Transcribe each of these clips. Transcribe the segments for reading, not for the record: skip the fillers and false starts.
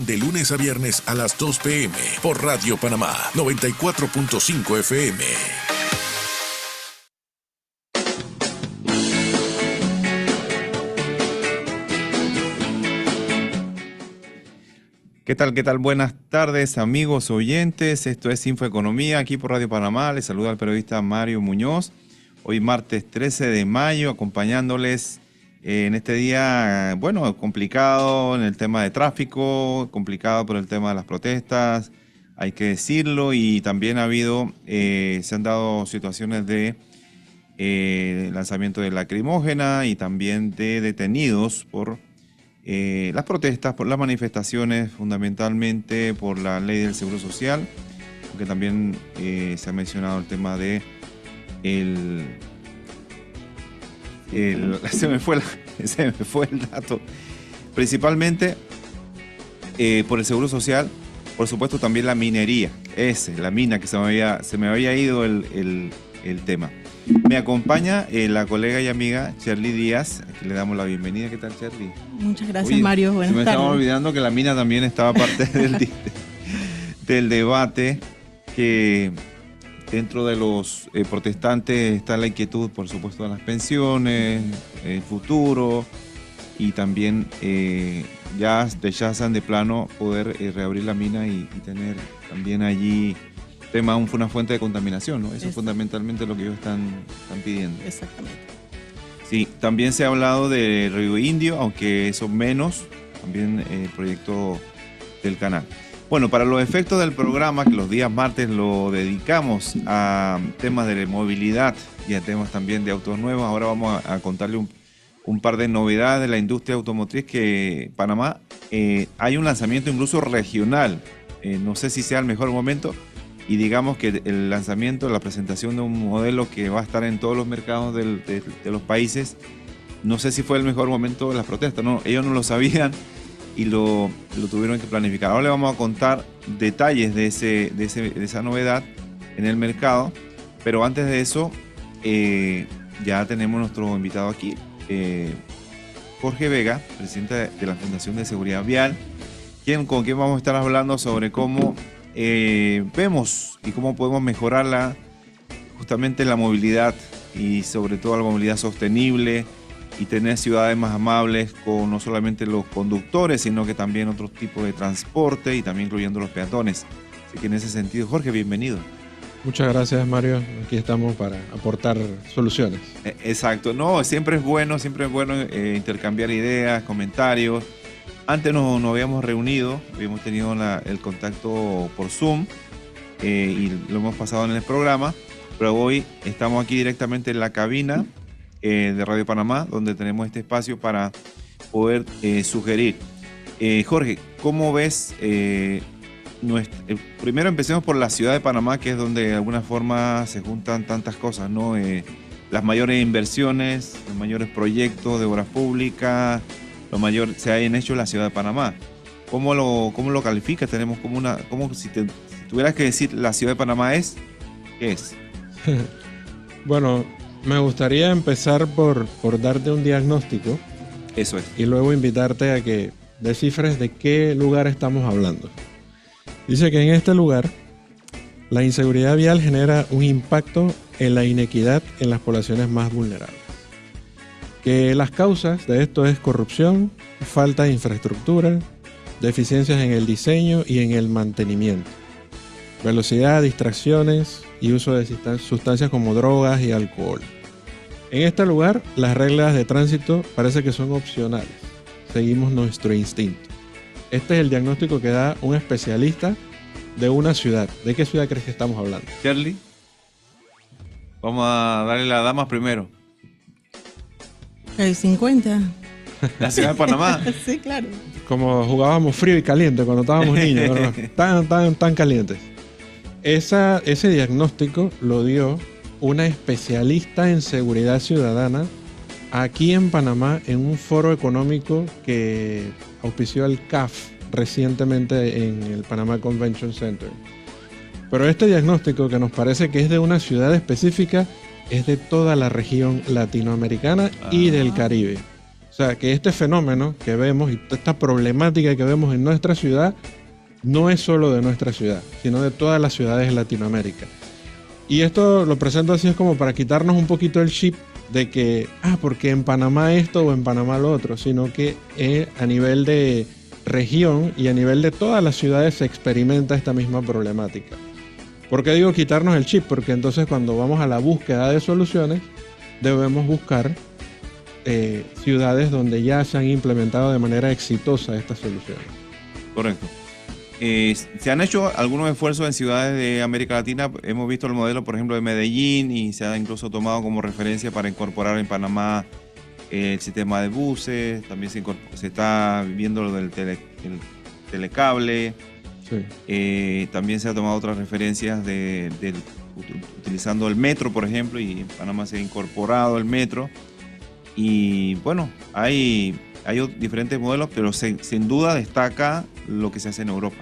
De lunes a viernes a las 2 p.m. por Radio Panamá 94.5 FM. ¿Qué tal? ¿Qué tal? Buenas tardes, amigos oyentes. Esto es Infoeconomía, aquí por Radio Panamá. Les saluda el periodista Mario Muñoz. Hoy martes 13 de mayo, acompañándoles en este día, bueno, complicado en el tema de tráfico, complicado por el tema de las protestas, hay que decirlo, y también ha habido, se han dado situaciones de lanzamiento de lacrimógena y también de detenidos por las protestas, por las manifestaciones, fundamentalmente por la ley del Seguro Social, porque también se ha mencionado el tema de se me fue el dato, principalmente por el Seguro Social, por supuesto también la minería, la mina, que se me había ido el tema. Me acompaña la colega y amiga Cherly Díaz, a quien le damos la bienvenida. ¿Qué tal, Cherly? Muchas gracias, Mario. Buenas tardes. Me estaba olvidando que la mina también estaba parte del debate, que dentro de los protestantes está la inquietud, por supuesto, de las pensiones, el futuro, y también ya rechazan de plano poder reabrir la mina y tener también allí una fuente de contaminación, ¿no? Eso es fundamentalmente lo que ellos están pidiendo. Exactamente. Sí, también se ha hablado de Río Indio, aunque eso menos, también el proyecto del canal. Bueno, para los efectos del programa, que los días martes lo dedicamos a temas de movilidad y a temas también de autos nuevos, ahora vamos a contarle un par de novedades de la industria automotriz, que Panamá hay un lanzamiento incluso regional. No sé si sea el mejor momento, y digamos que el lanzamiento, la presentación de un modelo que va a estar en todos los mercados de los países, no sé si fue el mejor momento de las protestas, ¿no? Ellos no lo sabían y lo tuvieron que planificar. Ahora le vamos a contar detalles de esa novedad en el mercado, pero antes de eso, ya tenemos nuestro invitado aquí, Jorge Vega, presidente de la Fundación de Seguridad Vial, con quien vamos a estar hablando sobre cómo vemos y cómo podemos mejorarla, justamente la movilidad, y sobre todo la movilidad sostenible, y tener ciudades más amables con no solamente los conductores, sino que también otros tipos de transporte, y también incluyendo los peatones. Así que en ese sentido, Jorge, bienvenido. Muchas gracias, Mario. Aquí estamos para aportar soluciones. Exacto. No, siempre es bueno intercambiar ideas, comentarios. Antes nos habíamos reunido, habíamos tenido el contacto por Zoom, y lo hemos pasado en el programa, pero hoy estamos aquí directamente en la cabina de Radio Panamá, donde tenemos este espacio para poder sugerir. Jorge, ¿cómo ves? Primero empecemos por la ciudad de Panamá, que es donde de alguna forma se juntan tantas cosas, ¿no? Las mayores inversiones, los mayores proyectos de obras públicas, lo mayor se hayan hecho en la ciudad de Panamá. ¿Cómo lo calificas? Tenemos si tuvieras que decir la ciudad de Panamá ¿qué es? Bueno, me gustaría empezar por darte un diagnóstico. Eso es. Y luego invitarte a que descifres de qué lugar estamos hablando. Dice que en este lugar la inseguridad vial genera un impacto en la inequidad en las poblaciones más vulnerables. Que las causas de esto es corrupción, falta de infraestructura, deficiencias en el diseño y en el mantenimiento, velocidad, distracciones y uso de sustancias como drogas y alcohol. En este lugar, las reglas de tránsito parece que son opcionales. Seguimos nuestro instinto. Este es el diagnóstico que da un especialista de una ciudad. ¿De qué ciudad crees que estamos hablando? Cherly, vamos a darle la dama primero. El 50. La ciudad de Panamá. Sí, claro. Como jugábamos frío y caliente cuando estábamos niños, ¿no? tan calientes. Ese diagnóstico lo dio una especialista en seguridad ciudadana aquí en Panamá en un foro económico que auspició el CAF recientemente en el Panama Convention Center. Pero este diagnóstico, que nos parece que es de una ciudad específica, es de toda la región latinoamericana y del Caribe. sea, que este fenómeno que vemos y esta problemática que vemos en nuestra ciudad no es solo de nuestra ciudad, sino de todas las ciudades de Latinoamérica. Y esto lo presento así es como para quitarnos un poquito el chip de que, porque en Panamá esto o en Panamá lo otro, sino que a nivel de región y a nivel de todas las ciudades se experimenta esta misma problemática. ¿Por qué digo quitarnos el chip? Porque entonces cuando vamos a la búsqueda de soluciones, debemos buscar ciudades donde ya se han implementado de manera exitosa estas soluciones. Correcto. Se han hecho algunos esfuerzos en ciudades de América Latina. Hemos visto el modelo, por ejemplo, de Medellín, y se ha incluso tomado como referencia para incorporar en Panamá el sistema de buses. También se está viendo lo del telecable. Sí. También se ha tomado otras referencias utilizando el metro, por ejemplo, y en Panamá se ha incorporado el metro. Y bueno, hay diferentes modelos, pero sin duda destaca lo que se hace en Europa.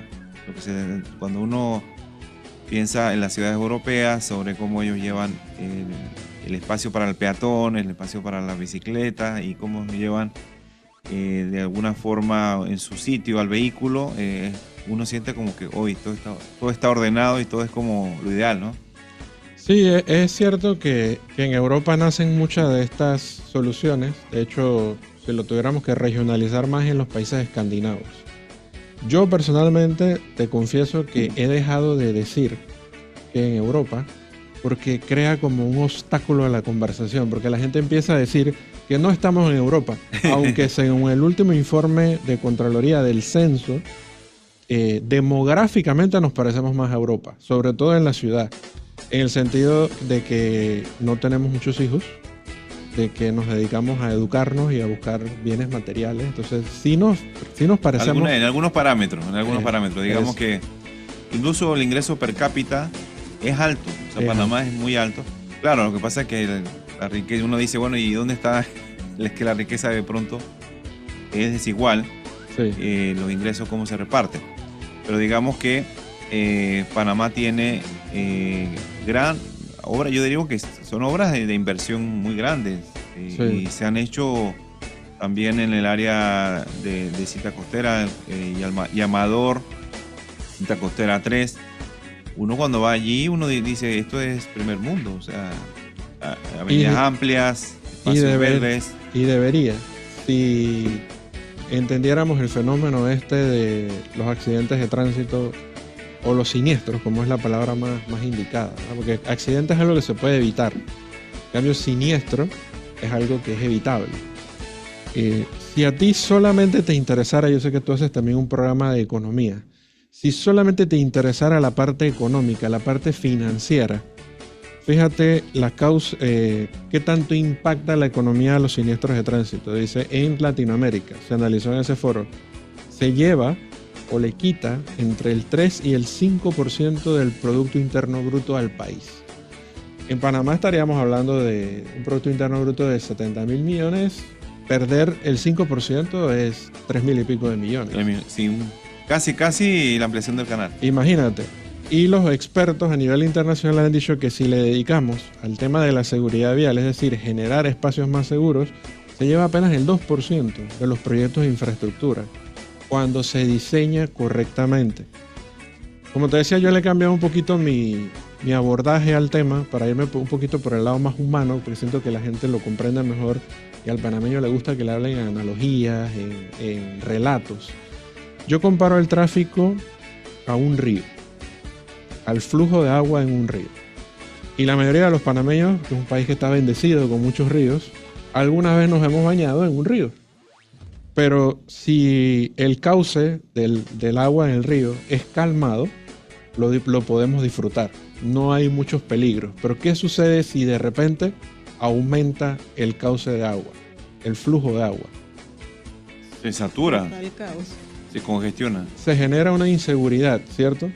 Cuando uno piensa en las ciudades europeas sobre cómo ellos llevan el espacio para el peatón, el espacio para la bicicleta y cómo llevan de alguna forma en su sitio al vehículo, uno siente como que hoy todo está ordenado y todo es como lo ideal, ¿no? Sí, es cierto que en Europa nacen muchas de estas soluciones. De hecho, si lo tuviéramos que regionalizar más en los países escandinavos. Yo personalmente te confieso que he dejado de decir que en Europa, porque crea como un obstáculo a la conversación, porque la gente empieza a decir que no estamos en Europa, aunque según el último informe de Contraloría del Censo, demográficamente nos parecemos más a Europa, sobre todo en la ciudad, en el sentido de que no tenemos muchos hijos, de que nos dedicamos a educarnos y a buscar bienes materiales. Entonces sí nos parecemos en algunos parámetros, digamos que incluso el ingreso per cápita es alto, o sea, Panamá es muy alto. Claro, lo que pasa es que la riqueza, uno dice, bueno, ¿y dónde está? Es que la riqueza de pronto es desigual. Sí. Los ingresos cómo se reparten, pero digamos que Panamá tiene gran obra, yo diría que son obras de inversión muy grandes, sí. Y se han hecho también en el área de Cinta Costera y Amador, Cinta Costera 3. Uno cuando va allí, uno dice, esto es primer mundo, o sea, avenidas amplias, espacios verdes. Y debería, si entendiéramos el fenómeno de los accidentes de tránsito, o los siniestros, como es la palabra más indicada, ¿no? Porque accidente es algo que se puede evitar. En cambio, siniestro es algo que es evitable. Si a ti solamente te interesara, yo sé que tú haces también un programa de economía, si solamente te interesara la parte económica, la parte financiera, fíjate la causa, qué tanto impacta la economía de los siniestros de tránsito. Dice, en Latinoamérica, se analizó en ese foro, se lleva o le quita entre el 3 y el 5% del Producto Interno Bruto al país. En Panamá estaríamos hablando de un Producto Interno Bruto de 70.000 millones. Perder el 5% es 3.000 y pico de millones. Sí, casi la ampliación del canal. Imagínate. Y los expertos a nivel internacional han dicho que si le dedicamos al tema de la seguridad vial, es decir, generar espacios más seguros, se lleva apenas el 2% de los proyectos de infraestructura cuando se diseña correctamente. Como te decía, yo le he cambiado un poquito mi abordaje al tema para irme un poquito por el lado más humano, porque siento que la gente lo comprende mejor y al panameño le gusta que le hablen en analogías, en relatos. Yo comparo el tráfico a un río, al flujo de agua en un río. Y la mayoría de los panameños, que es un país que está bendecido con muchos ríos, alguna vez nos hemos bañado en un río. Pero si el cauce del agua en el río es calmado, lo podemos disfrutar. No hay muchos peligros. Pero ¿qué sucede si de repente aumenta el cauce de agua, el flujo de agua? Se satura, se congestiona. Se genera una inseguridad, ¿cierto?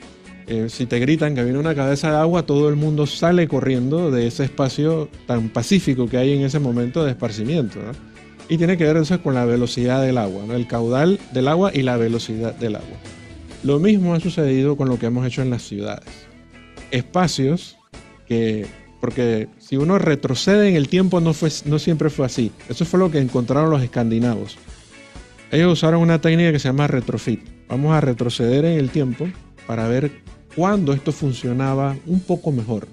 Si te gritan que viene una cabeza de agua, todo el mundo sale corriendo de ese espacio tan pacífico que hay en ese momento de esparcimiento, ¿no? Y tiene que ver eso con la velocidad del agua, ¿no? El caudal del agua y la velocidad del agua. Lo mismo ha sucedido con lo que hemos hecho en las ciudades. Espacios que porque si uno retrocede en el tiempo no siempre fue así. Eso fue lo que encontraron los escandinavos. Ellos usaron una técnica que se llama retrofit. Vamos a retroceder en el tiempo para ver cuándo esto funcionaba un poco mejor.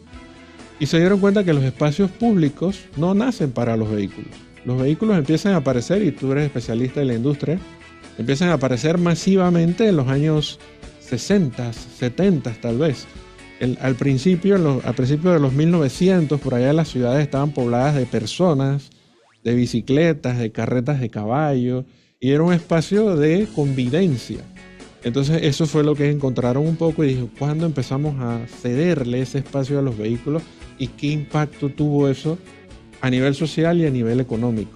Y se dieron cuenta que los espacios públicos no nacen para los vehículos. Los vehículos empiezan a aparecer, y tú eres especialista en la industria, empiezan a aparecer masivamente en los años 60, 70 tal vez. Al principio de los 1900, por allá las ciudades estaban pobladas de personas, de bicicletas, de carretas de caballo, y era un espacio de convivencia. Entonces eso fue lo que encontraron un poco y dijo, ¿cuándo empezamos a cederle ese espacio a los vehículos y qué impacto tuvo eso a nivel social y a nivel económico?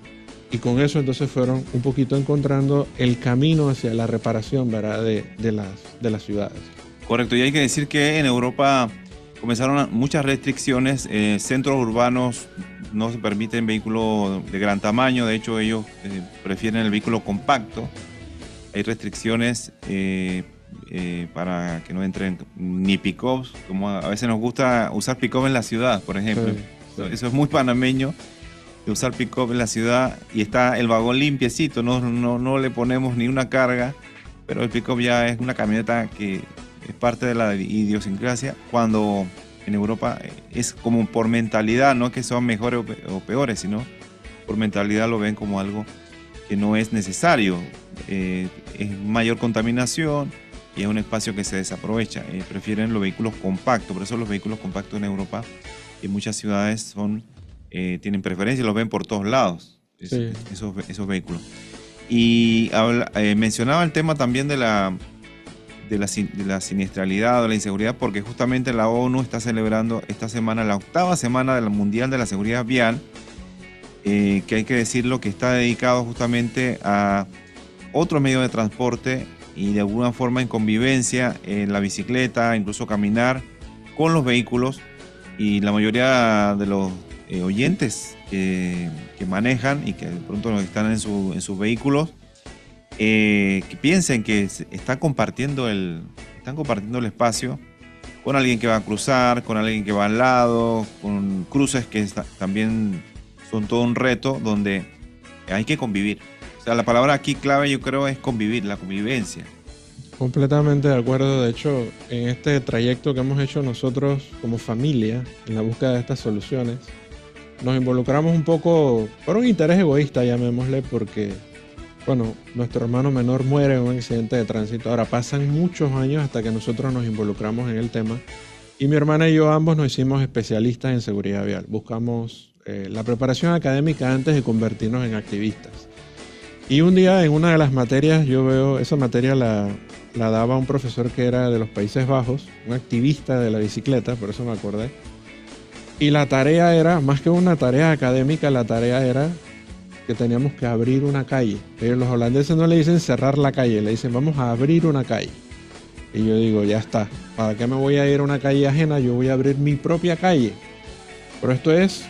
Y con eso entonces fueron un poquito encontrando el camino hacia la reparación, ¿verdad?, de las ciudades. Correcto, y hay que decir que en Europa comenzaron muchas restricciones, centros urbanos no se permiten vehículos de gran tamaño, de hecho ellos prefieren el vehículo compacto. Hay restricciones para que no entren ni pick-ups, como a veces nos gusta usar pick-up en la ciudad, por ejemplo. Sí. Eso es muy panameño, de usar pick-up en la ciudad, y está el vagón limpiecito, no le ponemos ni una carga, pero el pick-up ya es una camioneta que es parte de la idiosincrasia, cuando en Europa es como por mentalidad, no que son mejores o peores, sino por mentalidad lo ven como algo que no es necesario. Es mayor contaminación y es un espacio que se desaprovecha. Prefieren los vehículos compactos, por eso los vehículos compactos en Europa y en muchas ciudades tienen preferencia, los ven por todos lados, sí, esos vehículos. Y mencionaba el tema también de la siniestralidad, de la inseguridad, porque justamente la ONU está celebrando esta semana la 8ª semana del Mundial de la Seguridad Vial, que hay que decirlo que está dedicado justamente a otro medio de transporte y de alguna forma en convivencia, en la bicicleta, incluso caminar con los vehículos, y la mayoría de los oyentes que manejan y que de pronto están en sus vehículos, que piensen que están compartiendo el espacio con alguien que va a cruzar, con alguien que va al lado, con cruces que también son todo un reto donde hay que convivir. O sea, la palabra aquí clave yo creo es convivir, la convivencia. Completamente de acuerdo. De hecho, en este trayecto que hemos hecho nosotros como familia en la búsqueda de estas soluciones, nos involucramos un poco por un interés egoísta, llamémosle, porque bueno, nuestro hermano menor muere en un accidente de tránsito. Ahora pasan muchos años hasta que nosotros nos involucramos en el tema, y mi hermana y yo ambos nos hicimos especialistas en seguridad vial. Buscamos la preparación académica antes de convertirnos en activistas. Y un día en una de las materias, yo veo, esa materia la daba un profesor que era de los Países Bajos, un activista de la bicicleta, por eso me acordé. Y la tarea era, más que una tarea académica, la tarea era que teníamos que abrir una calle. Los holandeses no le dicen cerrar la calle, le dicen vamos a abrir una calle. Y yo digo, ya está, ¿para qué me voy a ir a una calle ajena? Yo voy a abrir mi propia calle. Pero esto es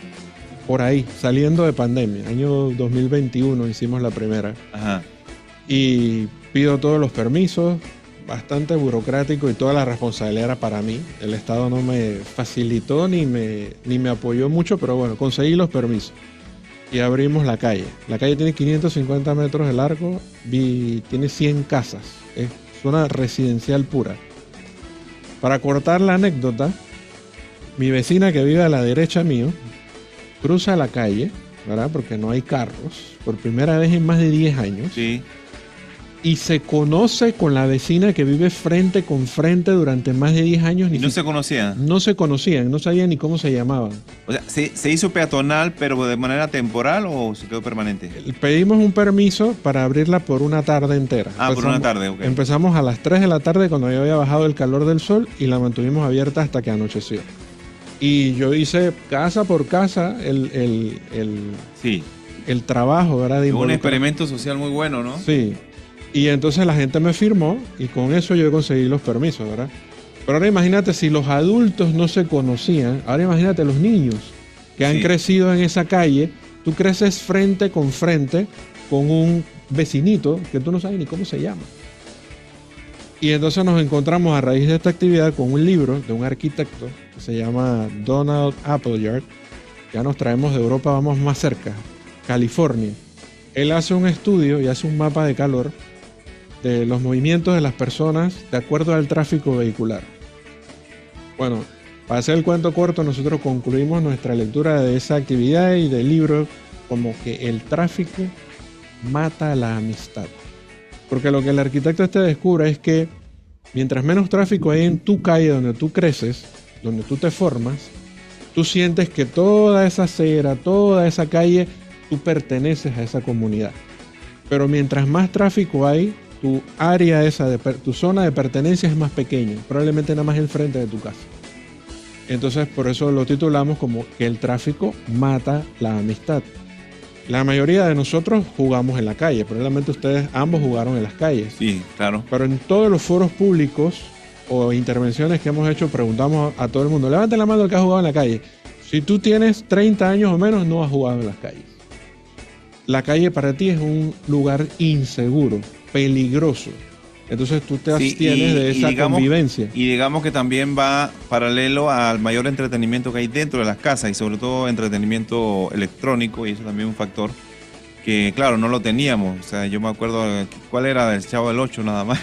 por ahí, saliendo de pandemia, año 2021 hicimos la primera. Ajá. Y pido todos los permisos, bastante burocrático, y toda la responsabilidad era para mí. El Estado no me facilitó ni me apoyó mucho, pero bueno, conseguí los permisos. Y abrimos la calle. La calle tiene 550 metros de largo, tiene 100 casas. Es zona residencial pura. Para cortar la anécdota, mi vecina que vive a la derecha mío cruza la calle, ¿verdad? Porque no hay carros, por primera vez en más de 10 años. Sí. Y se conoce con la vecina que vive frente con frente durante más de 10 años. ¿Y no se conocían? No se conocían, no sabían ni cómo se llamaban. O sea, ¿se hizo peatonal, pero de manera temporal o se quedó permanente? Pedimos un permiso para abrirla por una tarde entera. Por una tarde, ok. Empezamos a las 3 de la tarde cuando ya había bajado el calor del sol, y la mantuvimos abierta hasta que anocheció. Y yo hice casa por casa el trabajo, ¿verdad? De un experimento social muy bueno, ¿no? Sí. Y entonces la gente me firmó, y con eso yo conseguí los permisos, ¿verdad? Pero ahora imagínate, si los adultos no se conocían, ahora imagínate los niños que han crecido en esa calle. Tú creces frente con frente con un vecinito que tú no sabes ni cómo se llama. Y entonces nos encontramos a raíz de esta actividad con un libro de un arquitecto que se llama Donald Appleyard. Ya nos traemos de Europa, vamos más cerca, California. Él hace un estudio y hace un mapa de calor de los movimientos de las personas de acuerdo al tráfico vehicular. Bueno, para hacer el cuento corto, nosotros concluimos nuestra lectura de esa actividad y del libro como que el tráfico mata la amistad. Porque lo que el arquitecto descubre es que mientras menos tráfico hay en tu calle donde tú creces, donde tú te formas, tú sientes que toda esa acera, toda esa calle, tú perteneces a esa comunidad. Pero mientras más tráfico hay, tu área tu zona de pertenencia es más pequeña, probablemente nada más el frente de tu casa. Entonces por eso lo titulamos como que el tráfico mata la amistad. La mayoría de nosotros jugamos en la calle, probablemente ustedes ambos jugaron en las calles. Sí, claro. Pero en todos los foros públicos o intervenciones que hemos hecho, preguntamos a todo el mundo, levanten la mano el que ha jugado en la calle. Si tú tienes 30 años o menos, no has jugado en las calles. La calle para ti es un lugar inseguro, peligroso. Entonces tú te abstienes de esa convivencia. Y digamos que también va paralelo al mayor entretenimiento que hay dentro de las casas y sobre todo entretenimiento electrónico, y eso también es un factor que, claro, no lo teníamos. O sea, yo me acuerdo cuál era el Chavo del 8 nada más.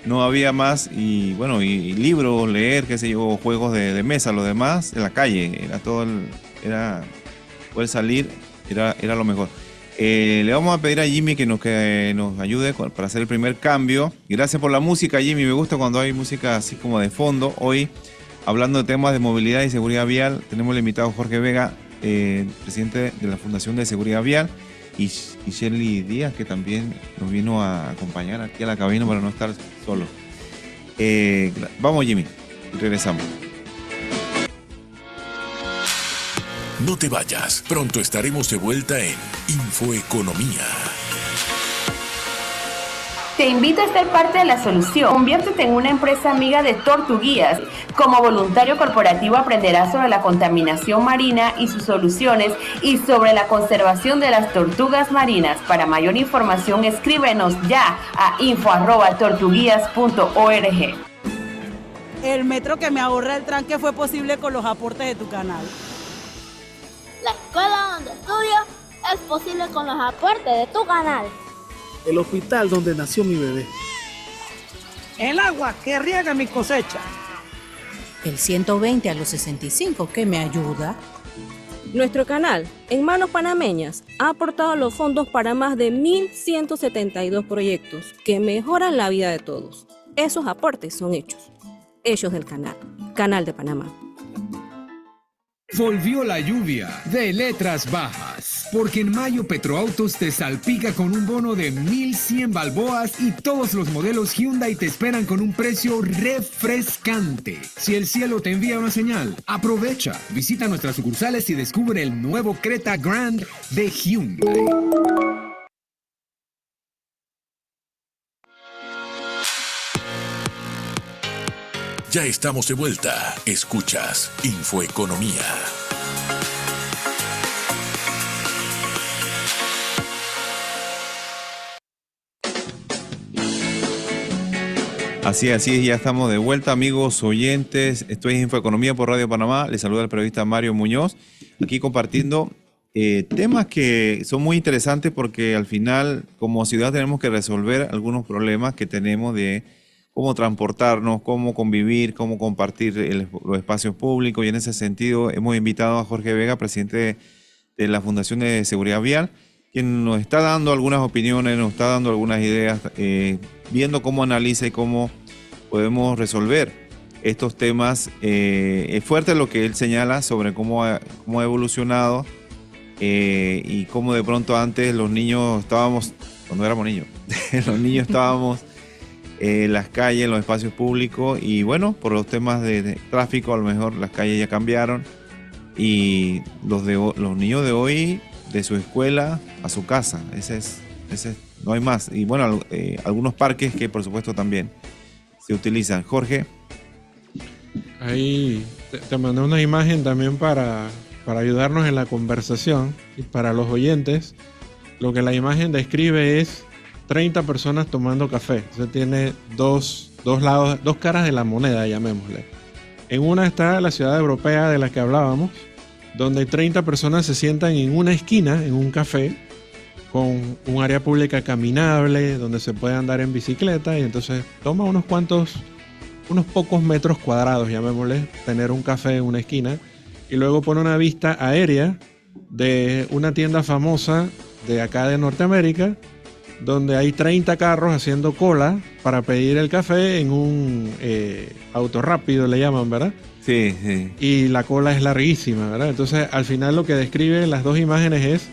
No había más, y bueno, y libros, leer, qué sé yo, juegos de mesa, lo demás en la calle, era todo, era poder salir, era lo mejor. Le vamos a pedir a Jimmy que nos ayude para hacer el primer cambio. Gracias por la música, Jimmy, me gusta cuando hay música así como de fondo. Hoy, hablando de temas de movilidad y seguridad vial, tenemos el invitado Jorge Vega, presidente de la Fundación de Seguridad Vial, y Shirley Díaz, que también nos vino a acompañar aquí a la cabina para no estar solo. Vamos, Jimmy, y regresamos. No te vayas, pronto estaremos de vuelta en Infoeconomía. Te invito a ser parte de la solución. Conviértete en una empresa amiga de Tortuguías. Como voluntario corporativo aprenderás sobre la contaminación marina y sus soluciones y sobre la conservación de las tortugas marinas. Para mayor información, escríbenos ya a info@tortuguías.org. El metro que me ahorra el tranque fue posible con los aportes de tu canal. La escuela donde estudio es posible con los aportes de tu canal. El hospital donde nació mi bebé. El agua que riega mi cosecha. El 120 a los 65 que me ayuda. Nuestro canal, En Manos Panameñas, ha aportado los fondos para más de 1.172 proyectos que mejoran la vida de todos. Esos aportes son hechos del canal, Canal de Panamá. Volvió la lluvia de letras bajas, porque en mayo Petroautos te salpica con un bono de 1.100 balboas y todos los modelos Hyundai te esperan con un precio refrescante. Si el cielo te envía una señal, aprovecha, visita nuestras sucursales y descubre el nuevo Creta Grand de Hyundai. Ya estamos de vuelta. Escuchas Infoeconomía. Así es, ya estamos de vuelta, amigos oyentes. Esto es Infoeconomía por Radio Panamá. Les saluda el periodista Mario Muñoz, aquí compartiendo temas que son muy interesantes porque al final, como ciudad, tenemos que resolver algunos problemas que tenemos de cómo transportarnos, cómo convivir, cómo compartir los espacios públicos. Y en ese sentido hemos invitado a Jorge Vega, presidente de la Fundación de Seguridad Vial, quien nos está dando algunas opiniones, nos está dando algunas ideas, viendo cómo analiza y cómo podemos resolver estos temas. Es fuerte lo que él señala sobre cómo ha evolucionado y cómo de pronto antes los niños estábamos, cuando éramos niños, los niños estábamos en las calles, en los espacios públicos, y bueno, por los temas de tráfico a lo mejor las calles ya cambiaron y los niños de hoy de su escuela a su casa, ese es, no hay más. Y bueno, algunos parques que por supuesto también se utilizan. Jorge. Ahí te mandé una imagen también para ayudarnos en la conversación y para los oyentes. Lo que la imagen describe es 30 personas tomando café. Se tiene dos lados, dos caras de la moneda, llamémosle. En una está la ciudad europea de la que hablábamos, donde 30 personas se sientan en una esquina, en un café, con un área pública caminable, donde se puede andar en bicicleta, y entonces toma unos pocos metros cuadrados, llamémosle, tener un café en una esquina, y luego pone una vista aérea de una tienda famosa de acá de Norteamérica, donde hay 30 carros haciendo cola para pedir el café en un auto rápido, le llaman, ¿verdad? Sí, sí. Y la cola es larguísima, ¿verdad? Entonces, al final lo que describen las dos imágenes es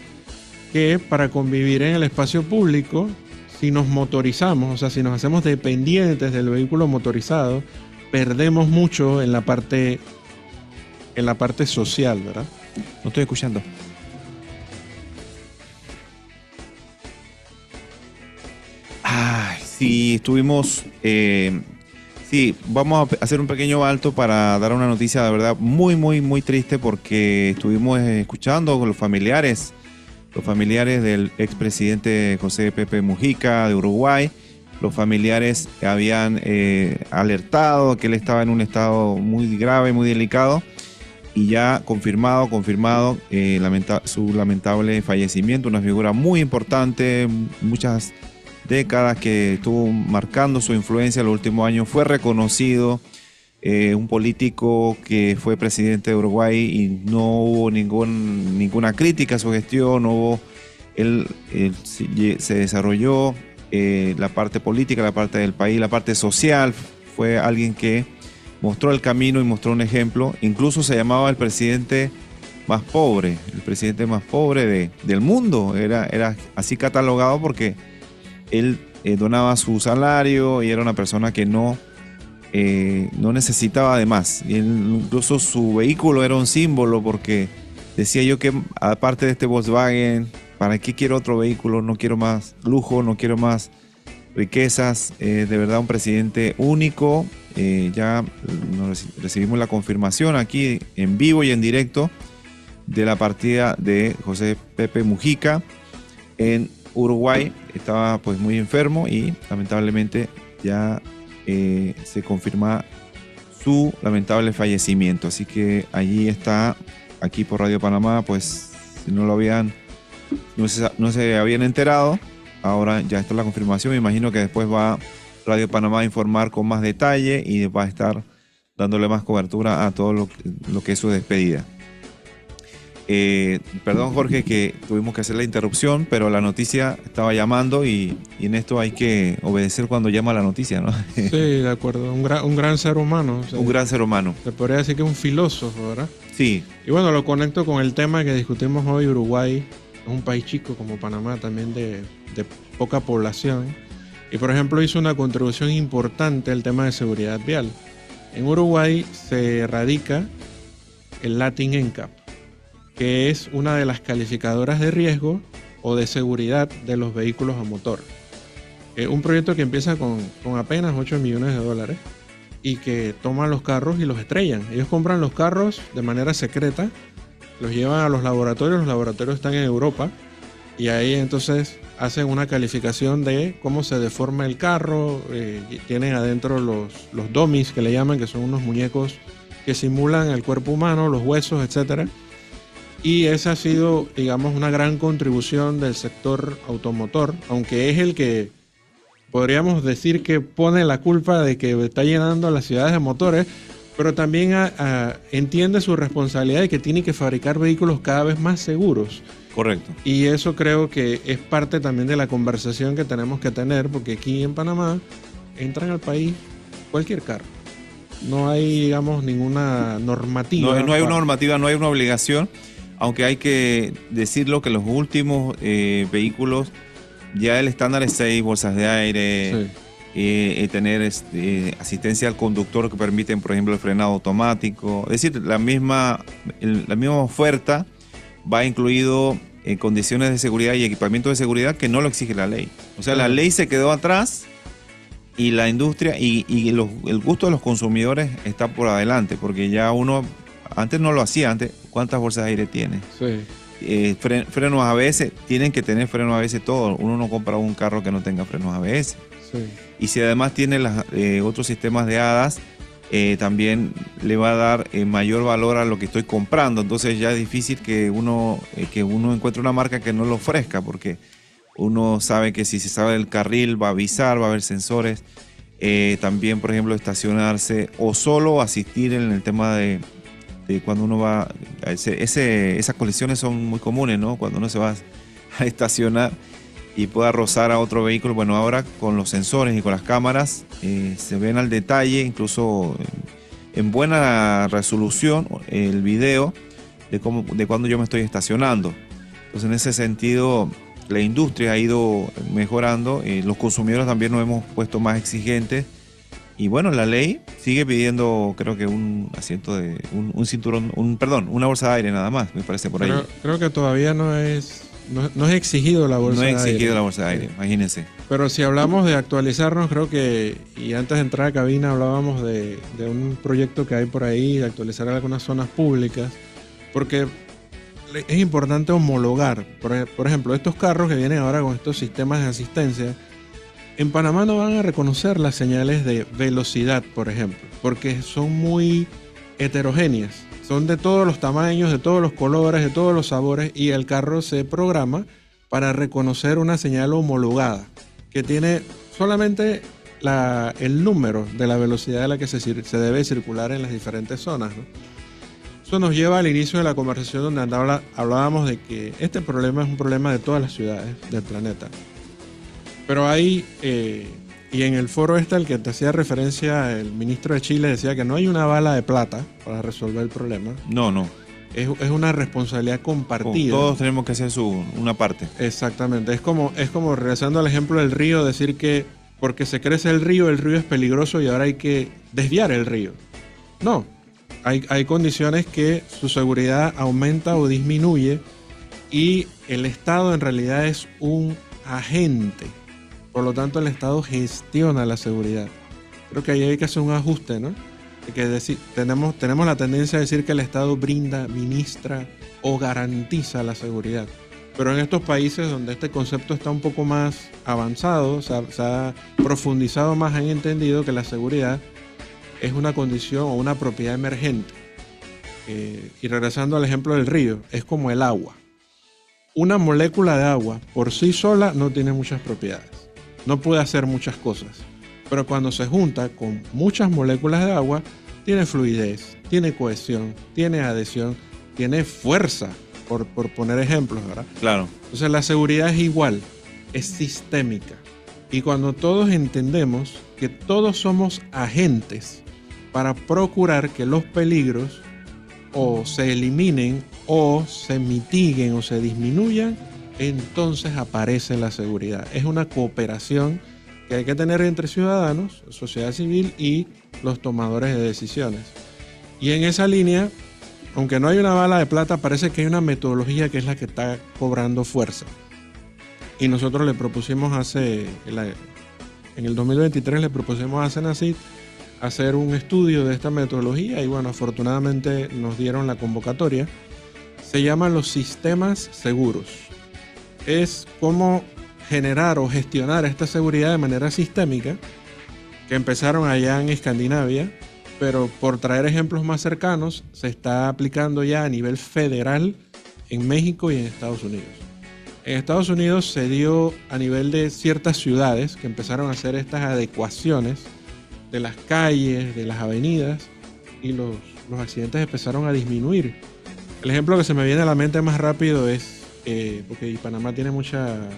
que para convivir en el espacio público, si nos motorizamos, o sea, si nos hacemos dependientes del vehículo motorizado, perdemos mucho en la parte social, ¿verdad? No estoy escuchando. Ay, sí, estuvimos... sí, vamos a hacer un pequeño alto para dar una noticia de verdad muy, muy, muy triste, porque estuvimos escuchando con los familiares del expresidente José Pepe Mujica de Uruguay. Los familiares habían alertado que él estaba en un estado muy grave, muy delicado, y ya confirmado su lamentable fallecimiento. Una figura muy importante, muchas décadas que estuvo marcando su influencia en los últimos años. Fue reconocido, un político que fue presidente de Uruguay, y no hubo ninguna crítica a su gestión. Él se desarrolló la parte política, la parte del país, la parte social. Fue alguien que mostró el camino y mostró un ejemplo. Incluso se llamaba el presidente más pobre del mundo. Era así catalogado porque él donaba su salario y era una persona que no necesitaba de más. Y incluso su vehículo era un símbolo, porque decía: yo que aparte de este Volkswagen, ¿para qué quiero otro vehículo? No quiero más lujo, no quiero más riquezas. De verdad, un presidente único. Ya recibimos la confirmación aquí en vivo y en directo de la partida de José Pepe Mujica en Uruguay. Estaba pues muy enfermo y lamentablemente ya se confirma su lamentable fallecimiento. Así que allí está, aquí por Radio Panamá, pues si no se habían enterado, ahora ya está la confirmación. Me imagino que después va Radio Panamá a informar con más detalle y va a estar dándole más cobertura a todo lo que es su despedida. Perdón, Jorge, que tuvimos que hacer la interrupción, pero la noticia estaba llamando y en esto hay que obedecer cuando llama la noticia, ¿no? Sí, de acuerdo. Un gran ser humano. O sea, un gran ser humano. Se podría decir que es un filósofo, ¿verdad? Sí. Y bueno, lo conecto con el tema que discutimos hoy. Uruguay es un país chico como Panamá, también de poca población. Y por ejemplo hizo una contribución importante al tema de seguridad vial. En Uruguay se radica el Latin NCAP, que es una de las calificadoras de riesgo o de seguridad de los vehículos a motor. Un proyecto que empieza con apenas $8 millones y que toman los carros y los estrellan. Ellos compran los carros de manera secreta, los llevan a los laboratorios están en Europa, y ahí entonces hacen una calificación de cómo se deforma el carro. Tienen adentro los dummies, que le llaman, que son unos muñecos que simulan el cuerpo humano, los huesos, etc. Y esa ha sido, digamos, una gran contribución del sector automotor, aunque es el que podríamos decir que pone la culpa de que está llenando las ciudades de motores, pero también entiende su responsabilidad de que tiene que fabricar vehículos cada vez más seguros. Correcto. Y eso creo que es parte también de la conversación que tenemos que tener, porque aquí en Panamá entran al país cualquier carro. No hay, digamos, ninguna normativa. No hay una normativa, no hay una obligación, aunque hay que decirlo que los últimos vehículos, ya el estándar es 6 bolsas de aire, sí. Tener asistencia al conductor que permiten, por ejemplo, el frenado automático. Es decir, la misma oferta va incluido en condiciones de seguridad y equipamiento de seguridad que no lo exige la ley. O sea, la ley se quedó atrás y la industria y el gusto de los consumidores está por adelante, porque ya uno, antes no lo hacía. Antes, ¿cuántas bolsas de aire tiene? Sí. Frenos ABS, tienen que tener frenos ABS todos. Uno no compra un carro que no tenga frenos ABS. Sí. Y si además tiene otros sistemas de ADAS, también le va a dar mayor valor a lo que estoy comprando. Entonces ya es difícil que uno encuentre una marca que no lo ofrezca, porque uno sabe que si se sabe del carril va a avisar, va a haber sensores. También, por ejemplo, estacionarse o solo asistir en el tema de cuando uno va. Esas colisiones son muy comunes, ¿no? Cuando uno se va a estacionar y pueda rozar a otro vehículo. Bueno, ahora con los sensores y con las cámaras se ven al detalle, incluso en buena resolución, el video de cuando yo me estoy estacionando. Entonces, en ese sentido, la industria ha ido mejorando, los consumidores también nos hemos puesto más exigentes. Y bueno, la ley sigue pidiendo, creo que un asiento de un cinturón, una bolsa de aire nada más, me parece por ahí. Creo que todavía no es exigido la bolsa de aire. No es exigido la bolsa de aire, imagínense. Pero si hablamos de actualizarnos, creo que, y antes de entrar a cabina hablábamos de un proyecto que hay por ahí, de actualizar algunas zonas públicas, porque es importante homologar. Por ejemplo, estos carros que vienen ahora con estos sistemas de asistencia, en Panamá no van a reconocer las señales de velocidad, por ejemplo, porque son muy heterogéneas. Son de todos los tamaños, de todos los colores, de todos los sabores, y el carro se programa para reconocer una señal homologada que tiene solamente el número de la velocidad a la que se debe circular en las diferentes zonas, ¿no? Eso nos lleva al inicio de la conversación donde hablábamos de que este problema es un problema de todas las ciudades del planeta. Pero hay, y en el foro al que te hacía referencia el ministro de Chile, decía que no hay una bala de plata para resolver el problema. No. Es una responsabilidad compartida. Todos tenemos que hacer una parte. Exactamente. Es como regresando al ejemplo del río, decir que porque se crece el río es peligroso y ahora hay que desviar el río. No. Hay condiciones que su seguridad aumenta o disminuye, y el Estado en realidad es un agente. Por lo tanto, el Estado gestiona la seguridad. Creo que ahí hay que hacer un ajuste, ¿no? Tenemos la tendencia a decir que el Estado brinda, ministra o garantiza la seguridad. Pero en estos países donde este concepto está un poco más avanzado, se ha profundizado más, han entendido que la seguridad es una condición o una propiedad emergente. Y regresando al ejemplo del río, es como el agua. Una molécula de agua por sí sola no tiene muchas propiedades. No puede hacer muchas cosas. Pero cuando se junta con muchas moléculas de agua, tiene fluidez, tiene cohesión, tiene adhesión, tiene fuerza, por poner ejemplos, ¿verdad? Claro. Entonces la seguridad es igual, es sistémica. Y cuando todos entendemos que todos somos agentes para procurar que los peligros o se eliminen o se mitiguen o se disminuyan, entonces aparece la seguridad. Es una cooperación que hay que tener entre ciudadanos, sociedad civil y los tomadores de decisiones. Y en esa línea, aunque no hay una bala de plata, parece que hay una metodología que es la que está cobrando fuerza. Y nosotros le propusimos en el 2023 le propusimos a Senacid hacer un estudio de esta metodología, y bueno, afortunadamente nos dieron la convocatoria. Se llaman los sistemas seguros. Es cómo generar o gestionar esta seguridad de manera sistémica, que empezaron allá en Escandinavia, pero por traer ejemplos más cercanos, se está aplicando ya a nivel federal en México y en Estados Unidos. En Estados Unidos se dio a nivel de ciertas ciudades que empezaron a hacer estas adecuaciones de las calles, de las avenidas, y los accidentes empezaron a disminuir. El ejemplo que se me viene a la mente más rápido es, porque Panamá tiene mucha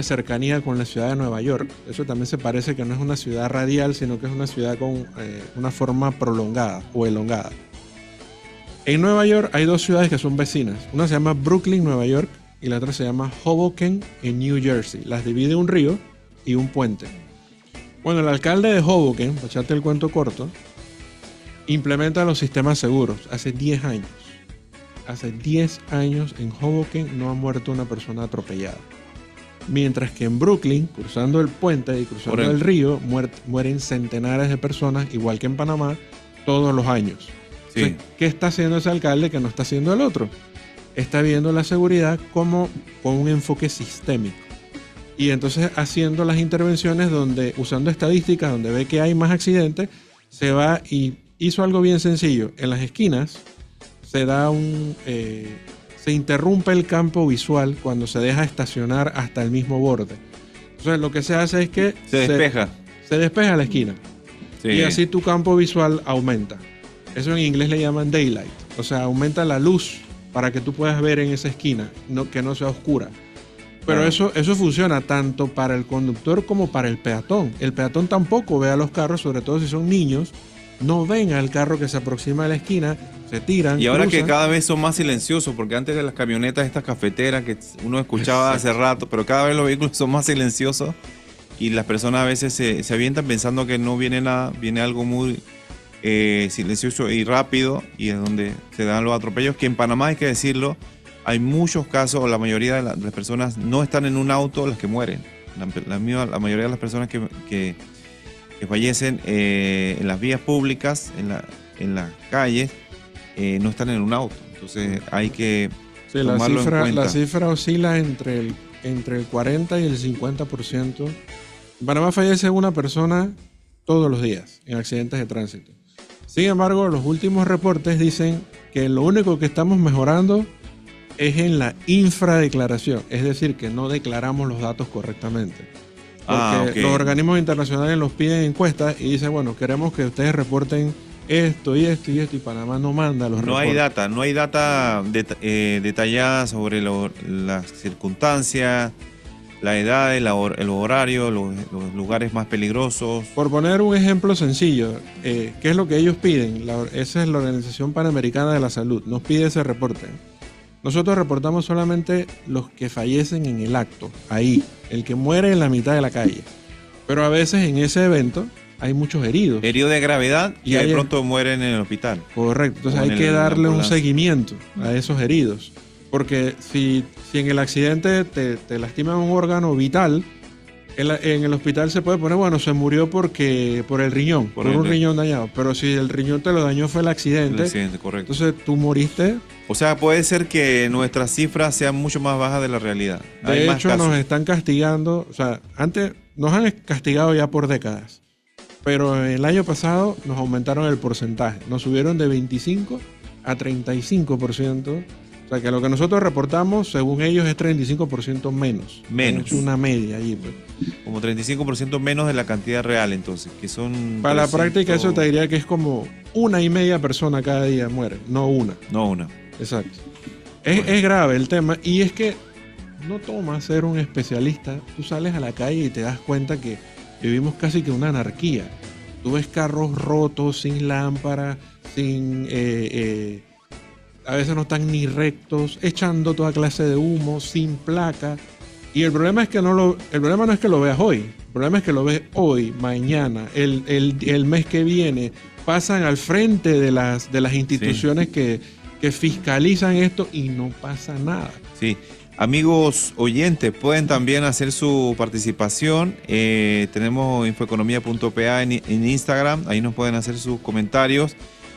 cercanía con la ciudad de Nueva York. Eso también se parece que no es una ciudad radial, sino que es una ciudad con una forma prolongada o elongada. En Nueva York hay dos ciudades que son vecinas. Una se llama Brooklyn, Nueva York, y la otra se llama Hoboken, en New Jersey. Las divide un río y un puente. Bueno, el alcalde de Hoboken, para echarte el cuento corto, implementa los sistemas seguros hace 10 años. Hace 10 años en Hoboken no ha muerto una persona atropellada. Mientras que en Brooklyn, cruzando el puente y cruzando el río, mueren centenares de personas, igual que en Panamá, todos los años. Sí. Entonces, ¿qué está haciendo ese alcalde que no está haciendo el otro? Está viendo la seguridad como con un enfoque sistémico. Y entonces haciendo las intervenciones donde, usando estadísticas, donde ve que hay más accidentes, se va y hizo algo bien sencillo. En las esquinas se interrumpe el campo visual cuando se deja estacionar hasta el mismo borde. Entonces lo que se hace es que se despeja la esquina. Sí. Y así tu campo visual aumenta. Eso en inglés le llaman daylight. O sea, aumenta la luz para que tú puedas ver en esa esquina, que no sea oscura. Pero eso funciona tanto para el conductor como para el peatón. El peatón tampoco ve a los carros, sobre todo si son niños. No ven al carro que se aproxima a la esquina, se tiran. Y ahora cruzan. que cada vez son más silenciosos, porque antes de las camionetas, estas cafeteras que uno escuchaba hace rato, pero cada vez los vehículos son más silenciosos y las personas a veces se avientan pensando que no viene nada, viene algo muy silencioso y rápido, y es donde se dan los atropellos, que en Panamá, hay que decirlo, hay muchos casos, o la mayoría de las personas no están en un auto las que mueren. La mayoría de las personas que fallecen en las vías públicas, en las calles, no están en un auto. Entonces hay que tomarlo en cuenta. La cifra oscila entre el 40 y el 50%. En Panamá fallece una persona todos los días en accidentes de tránsito. Sin embargo, los últimos reportes dicen que lo único que estamos mejorando es en la infradeclaración, es decir, que no declaramos los datos correctamente. Porque los organismos internacionales los piden encuestas y dicen, bueno, queremos que ustedes reporten esto y esto y esto, y Panamá no manda los reportes. No hay data detallada sobre las circunstancias, la edad, el horario, los lugares más peligrosos. Por poner un ejemplo sencillo, ¿qué es lo que ellos piden? Esa es la Organización Panamericana de la Salud, nos pide ese reporte. Nosotros reportamos solamente los que fallecen en el acto, ahí, el que muere en la mitad de la calle. Pero a veces en ese evento hay muchos heridos. Heridos de gravedad y de pronto mueren en el hospital. Correcto, entonces hay que darle un seguimiento a esos heridos. Porque si en el accidente te lastiman un órgano vital, en el hospital se puede poner, bueno, se murió por el riñón, por un riñón dañado. Pero si el riñón te lo dañó fue el accidente, correcto. Entonces tú moriste. O sea, puede ser que nuestras cifras sean mucho más bajas de la realidad. De hecho, nos están castigando, o sea, antes nos han castigado ya por décadas. Pero el año pasado nos aumentaron el porcentaje. Nos subieron de 25 a 35%. O sea, que lo que nosotros reportamos, según ellos, es 35% menos. Menos. Es una media allí, pues. Como 35% menos de la cantidad real, entonces, que son... Para la práctica, eso te diría que es como 1,5 personas cada día mueren, no una. No una. Exacto. Es grave el tema, y es que no toma ser un especialista. Tú sales a la calle y te das cuenta que vivimos casi que una anarquía. Tú ves carros rotos, sin lámpara, sin... a veces no están ni rectos, echando toda clase de humo, sin placa. Y el problema es que el problema no es que lo veas hoy. El problema es que lo ves hoy, mañana, el mes que viene. Pasan al frente de las instituciones que fiscalizan esto y no pasa nada. Sí. Amigos oyentes, pueden también hacer su participación. Tenemos infoeconomía.pa en Instagram. Ahí nos pueden hacer sus comentarios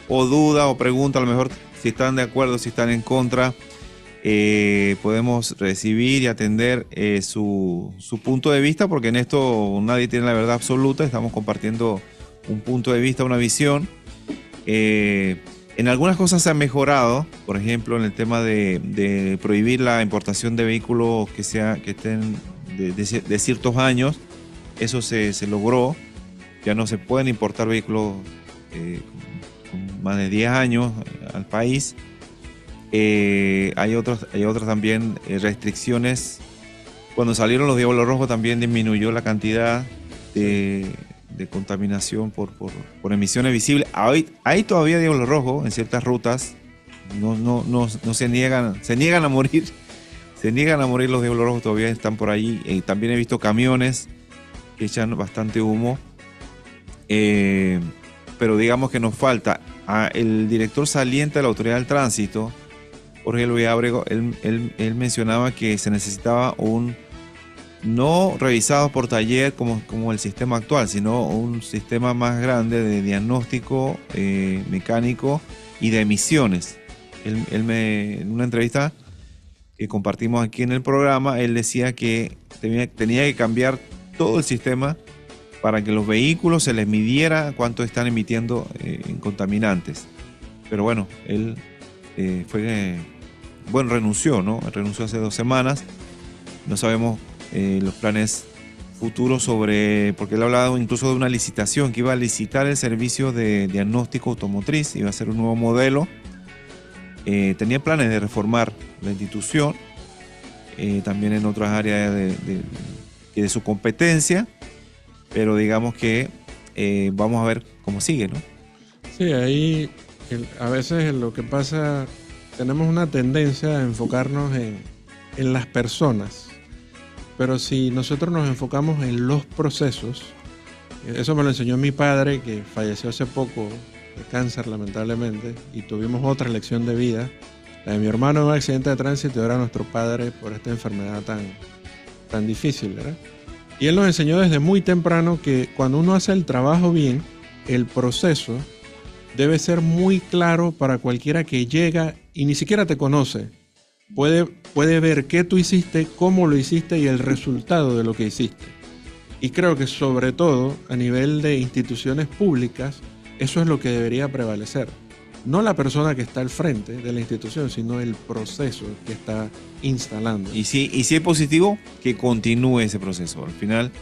o dudas o preguntas, a lo mejor si están de acuerdo, si están en contra. Podemos recibir y atender su punto de vista, porque en esto nadie tiene la verdad absoluta. Estamos compartiendo un punto de vista, una visión. En algunas cosas se ha mejorado, por ejemplo, en el tema de prohibir la importación de vehículos que estén de ciertos años. Eso se logró. Ya no se pueden importar vehículos con más de 10 años al país. Hay otras también restricciones. Cuando salieron los diablos rojos también disminuyó la cantidad de contaminación por emisiones visibles. Hay todavía diablos rojos en ciertas rutas. No se niegan a morir. Se niegan a morir los diablos rojos, todavía están por allí. También he visto camiones que echan bastante humo. Pero digamos que nos falta. El director saliente de la Autoridad del Tránsito, Jorge Luis Ábrego, él mencionaba que se necesitaba no revisado por taller como el sistema actual, sino un sistema más grande de diagnóstico mecánico y de emisiones. En una entrevista que compartimos aquí en el programa, él decía que tenía que cambiar todo el sistema para que los vehículos se les midiera cuánto están emitiendo en contaminantes. Pero bueno, él renunció, ¿no? Renunció hace 2 semanas. No sabemos los planes futuros porque él hablaba incluso de una licitación, que iba a licitar el servicio de diagnóstico automotriz, iba a ser un nuevo modelo. Tenía planes de reformar la institución, también en otras áreas de su competencia, pero digamos que vamos a ver cómo sigue, ¿no? Sí, ahí a veces lo que pasa, tenemos una tendencia a enfocarnos en las personas, pero si nosotros nos enfocamos en los procesos, eso me lo enseñó mi padre, que falleció hace poco de cáncer lamentablemente, y tuvimos otra lección de vida, la de mi hermano en un accidente de tránsito, y ahora nuestro padre por esta enfermedad tan difícil, ¿verdad? Y él nos enseñó desde muy temprano que cuando uno hace el trabajo bien, el proceso debe ser muy claro para cualquiera que llega y ni siquiera te conoce. Puede ver qué tú hiciste, cómo lo hiciste y el resultado de lo que hiciste. Y creo que sobre todo a nivel de instituciones públicas, eso es lo que debería prevalecer. No la persona que está al frente de la institución, sino el proceso que está instalando. Y si es positivo, que continúe ese proceso. Al final...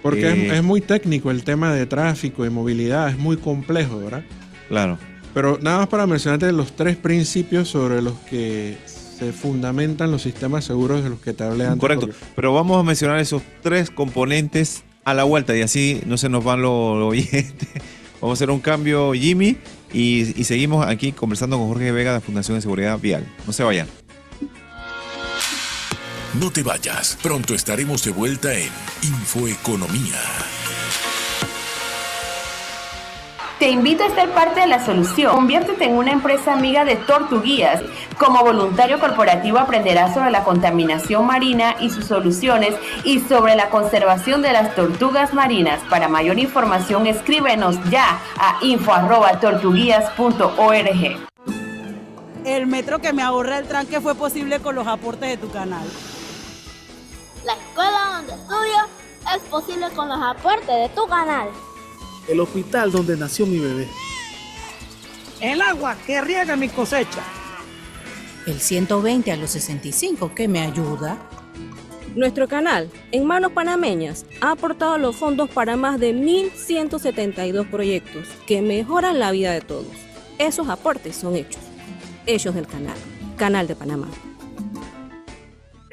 Porque es muy técnico el tema de tráfico y movilidad, es muy complejo, ¿verdad? Claro. Pero nada más para mencionarte los 3 principios sobre los que se fundamentan los sistemas seguros de los que te hablé antes. Correcto, pero vamos a mencionar esos 3 componentes a la vuelta y así no se nos van los oyentes. Vamos a hacer un cambio, Jimmy, y seguimos aquí conversando con Jorge Vega de la Fundación de Seguridad Vial. No se vayan. No te vayas, pronto estaremos de vuelta en Infoeconomía. Te invito a ser parte de la solución. Conviértete en una empresa amiga de Tortuguías. Como voluntario corporativo aprenderás sobre la contaminación marina y sus soluciones y sobre la conservación de las tortugas marinas. Para mayor información, escríbenos ya a info@tortuguías.org. El metro que me ahorra el tranque fue posible con los aportes de tu canal. La escuela donde estudio es posible con los aportes de tu canal. El hospital donde nació mi bebé. El agua que riega mi cosecha. El 120 a los 65 que me ayuda. Nuestro canal, En Manos Panameñas, ha aportado los fondos para más de 1.172 proyectos que mejoran la vida de todos. Esos aportes son hechos. Hechos del Canal de Panamá.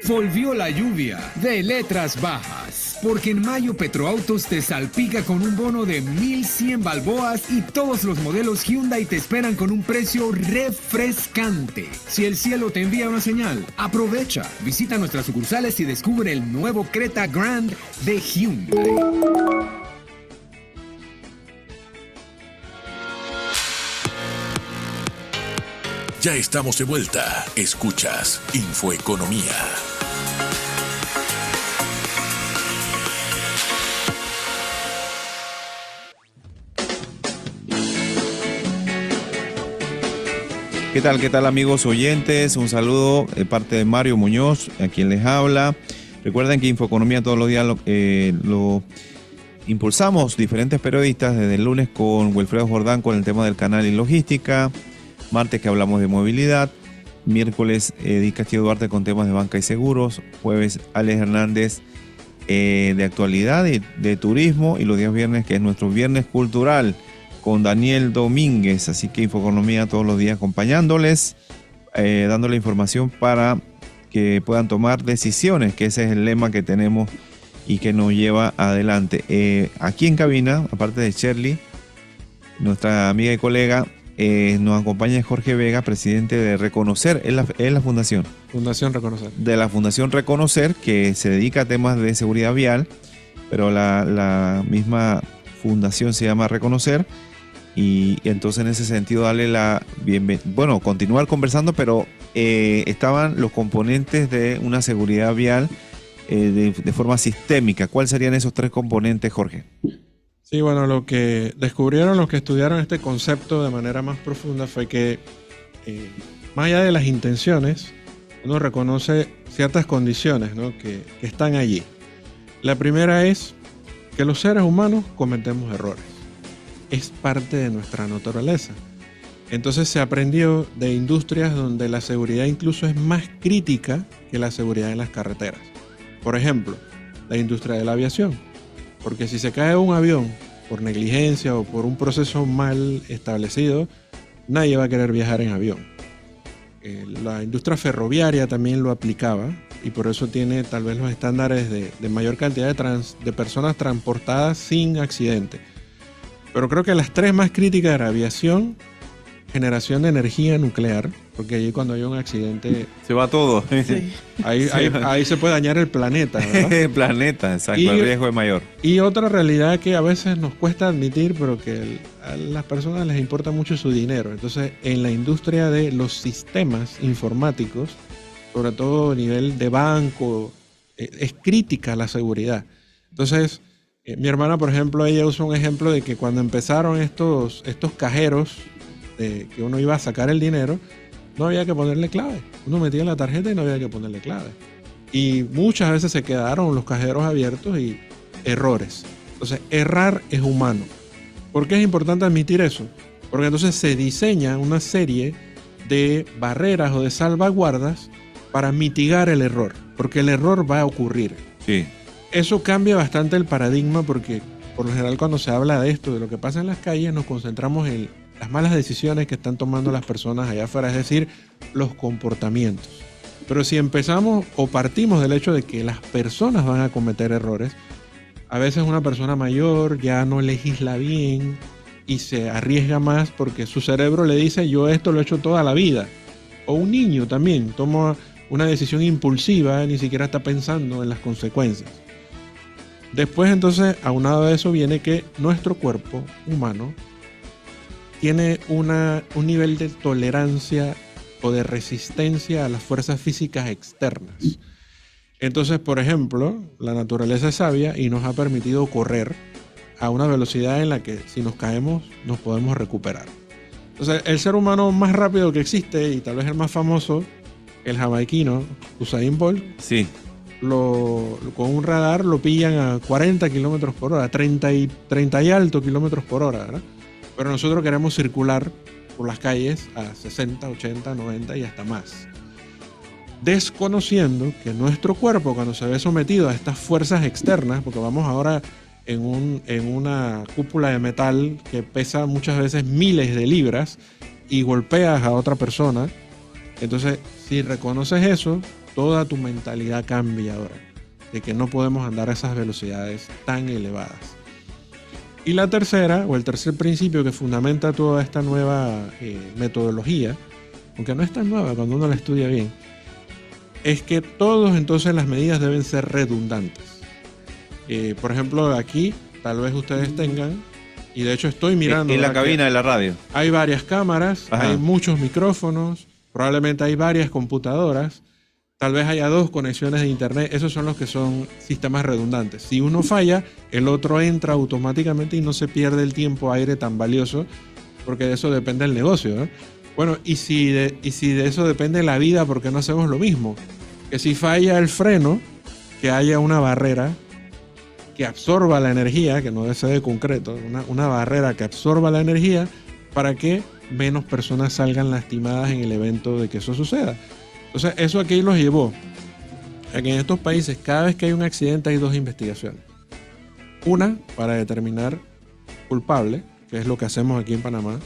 Volvió la lluvia de letras bajas, porque en mayo Petroautos te salpica con un bono de 1.100 balboas y todos los modelos Hyundai te esperan con un precio refrescante. Si el cielo te envía una señal, aprovecha, visita nuestras sucursales y descubre el nuevo Creta Grand de Hyundai. Ya estamos de vuelta. Escuchas Infoeconomía. ¿Qué tal amigos oyentes? Un saludo de parte de Mario Muñoz, a quien les habla. Recuerden que Infoeconomía todos los días lo impulsamos diferentes periodistas, desde el lunes con Wilfredo Jordán con el tema del canal y logística, martes que hablamos de movilidad, miércoles Edith Castillo Duarte con temas de banca y seguros, jueves Alex Hernández de actualidad y de turismo, y los días viernes que es nuestro viernes cultural con Daniel Domínguez. Así que Infoeconomía todos los días acompañándoles, dándole información para que puedan tomar decisiones, que ese es el lema que tenemos y que nos lleva adelante. Aquí en cabina, aparte de Shirley, nuestra amiga y colega, nos acompaña Jorge Vega, presidente de Reconocer, es la fundación. Fundación Reconocer. De la Fundación Reconocer, que se dedica a temas de seguridad vial, pero la misma fundación se llama Reconocer. Y entonces en ese sentido darle la bienvenida, bueno, continuar conversando, pero estaban los componentes de una seguridad vial de forma sistémica. ¿Cuáles serían esos 3 componentes, Jorge? Sí, bueno, lo que descubrieron los que estudiaron este concepto de manera más profunda fue que más allá de las intenciones, uno reconoce ciertas condiciones, ¿no?, que están allí. La primera es que los seres humanos cometemos errores. Es parte de nuestra naturaleza. Entonces se aprendió de industrias donde la seguridad incluso es más crítica que la seguridad en las carreteras. Por ejemplo, la industria de la aviación. Porque si se cae un avión por negligencia o por un proceso mal establecido, nadie va a querer viajar en avión. La industria ferroviaria también lo aplicaba y por eso tiene tal vez los estándares de mayor cantidad de personas transportadas sin accidente. Pero creo que las tres más críticas eran aviación, generación de energía nuclear, porque allí cuando hay un accidente se va todo. Sí. Ahí se puede dañar el planeta, ¿verdad? El planeta, exacto, el riesgo es mayor. Y otra realidad que a veces nos cuesta admitir, pero que a las personas les importa mucho su dinero. Entonces, en la industria de los sistemas informáticos, sobre todo a nivel de banco, es crítica la seguridad. Entonces, mi hermana, por ejemplo, ella usa un ejemplo de que cuando empezaron estos cajeros, que uno iba a sacar el dinero, no había que ponerle clave. Uno metía la tarjeta y no había que ponerle clave. Y muchas veces se quedaron los cajeros abiertos y errores. Entonces, errar es humano. ¿Por qué es importante admitir eso? Porque entonces se diseña una serie de barreras o de salvaguardas para mitigar el error. Porque el error va a ocurrir. Sí. Eso cambia bastante el paradigma porque, por lo general, cuando se habla de esto, de lo que pasa en las calles, nos concentramos en las malas decisiones que están tomando las personas allá afuera, es decir, los comportamientos. Pero si empezamos o partimos del hecho de que las personas van a cometer errores, a veces una persona mayor ya no legisla bien y se arriesga más porque su cerebro le dice yo esto lo he hecho toda la vida. O un niño también toma una decisión impulsiva, ni siquiera está pensando en las consecuencias. Después entonces, aunado a eso, viene que nuestro cuerpo humano tiene un nivel de tolerancia o de resistencia a las fuerzas físicas externas. Entonces, por ejemplo, la naturaleza es sabia y nos ha permitido correr a una velocidad en la que si nos caemos nos podemos recuperar. Entonces, el ser humano más rápido que existe y tal vez el más famoso, el jamaiquino Usain Bolt, sí. Con un radar lo pillan a 40 kilómetros por hora, 30 y alto kilómetros por hora, ¿verdad? Pero nosotros queremos circular por las calles a 60, 80, 90 y hasta más. Desconociendo que nuestro cuerpo, cuando se ve sometido a estas fuerzas externas, porque vamos ahora en una cúpula de metal que pesa muchas veces miles de libras y golpeas a otra persona, entonces si reconoces eso, toda tu mentalidad cambia ahora, de que no podemos andar a esas velocidades tan elevadas. Y la tercera, o el tercer principio que fundamenta toda esta nueva metodología, aunque no es tan nueva cuando uno la estudia bien, es que todos entonces las medidas deben ser redundantes. Por ejemplo, aquí tal vez ustedes tengan, y de hecho estoy mirando... En la cabina de la radio. Hay varias cámaras, ajá, hay muchos micrófonos, probablemente hay varias computadoras, tal vez haya 2 conexiones de internet. Esos son los que son sistemas redundantes. Si uno falla, el otro entra automáticamente y no se pierde el tiempo aire tan valioso, porque de eso depende el negocio, ¿no? Bueno, y si de eso depende la vida, ¿por qué no hacemos lo mismo? Que si falla el freno, que haya una barrera que absorba la energía, que no debe ser de concreto, una barrera que absorba la energía para que menos personas salgan lastimadas en el evento de que eso suceda. Entonces, eso aquí los llevó a que en estos países, cada vez que hay un accidente, hay 2 investigaciones. Una, para determinar culpable, que es lo que hacemos aquí en Panamá.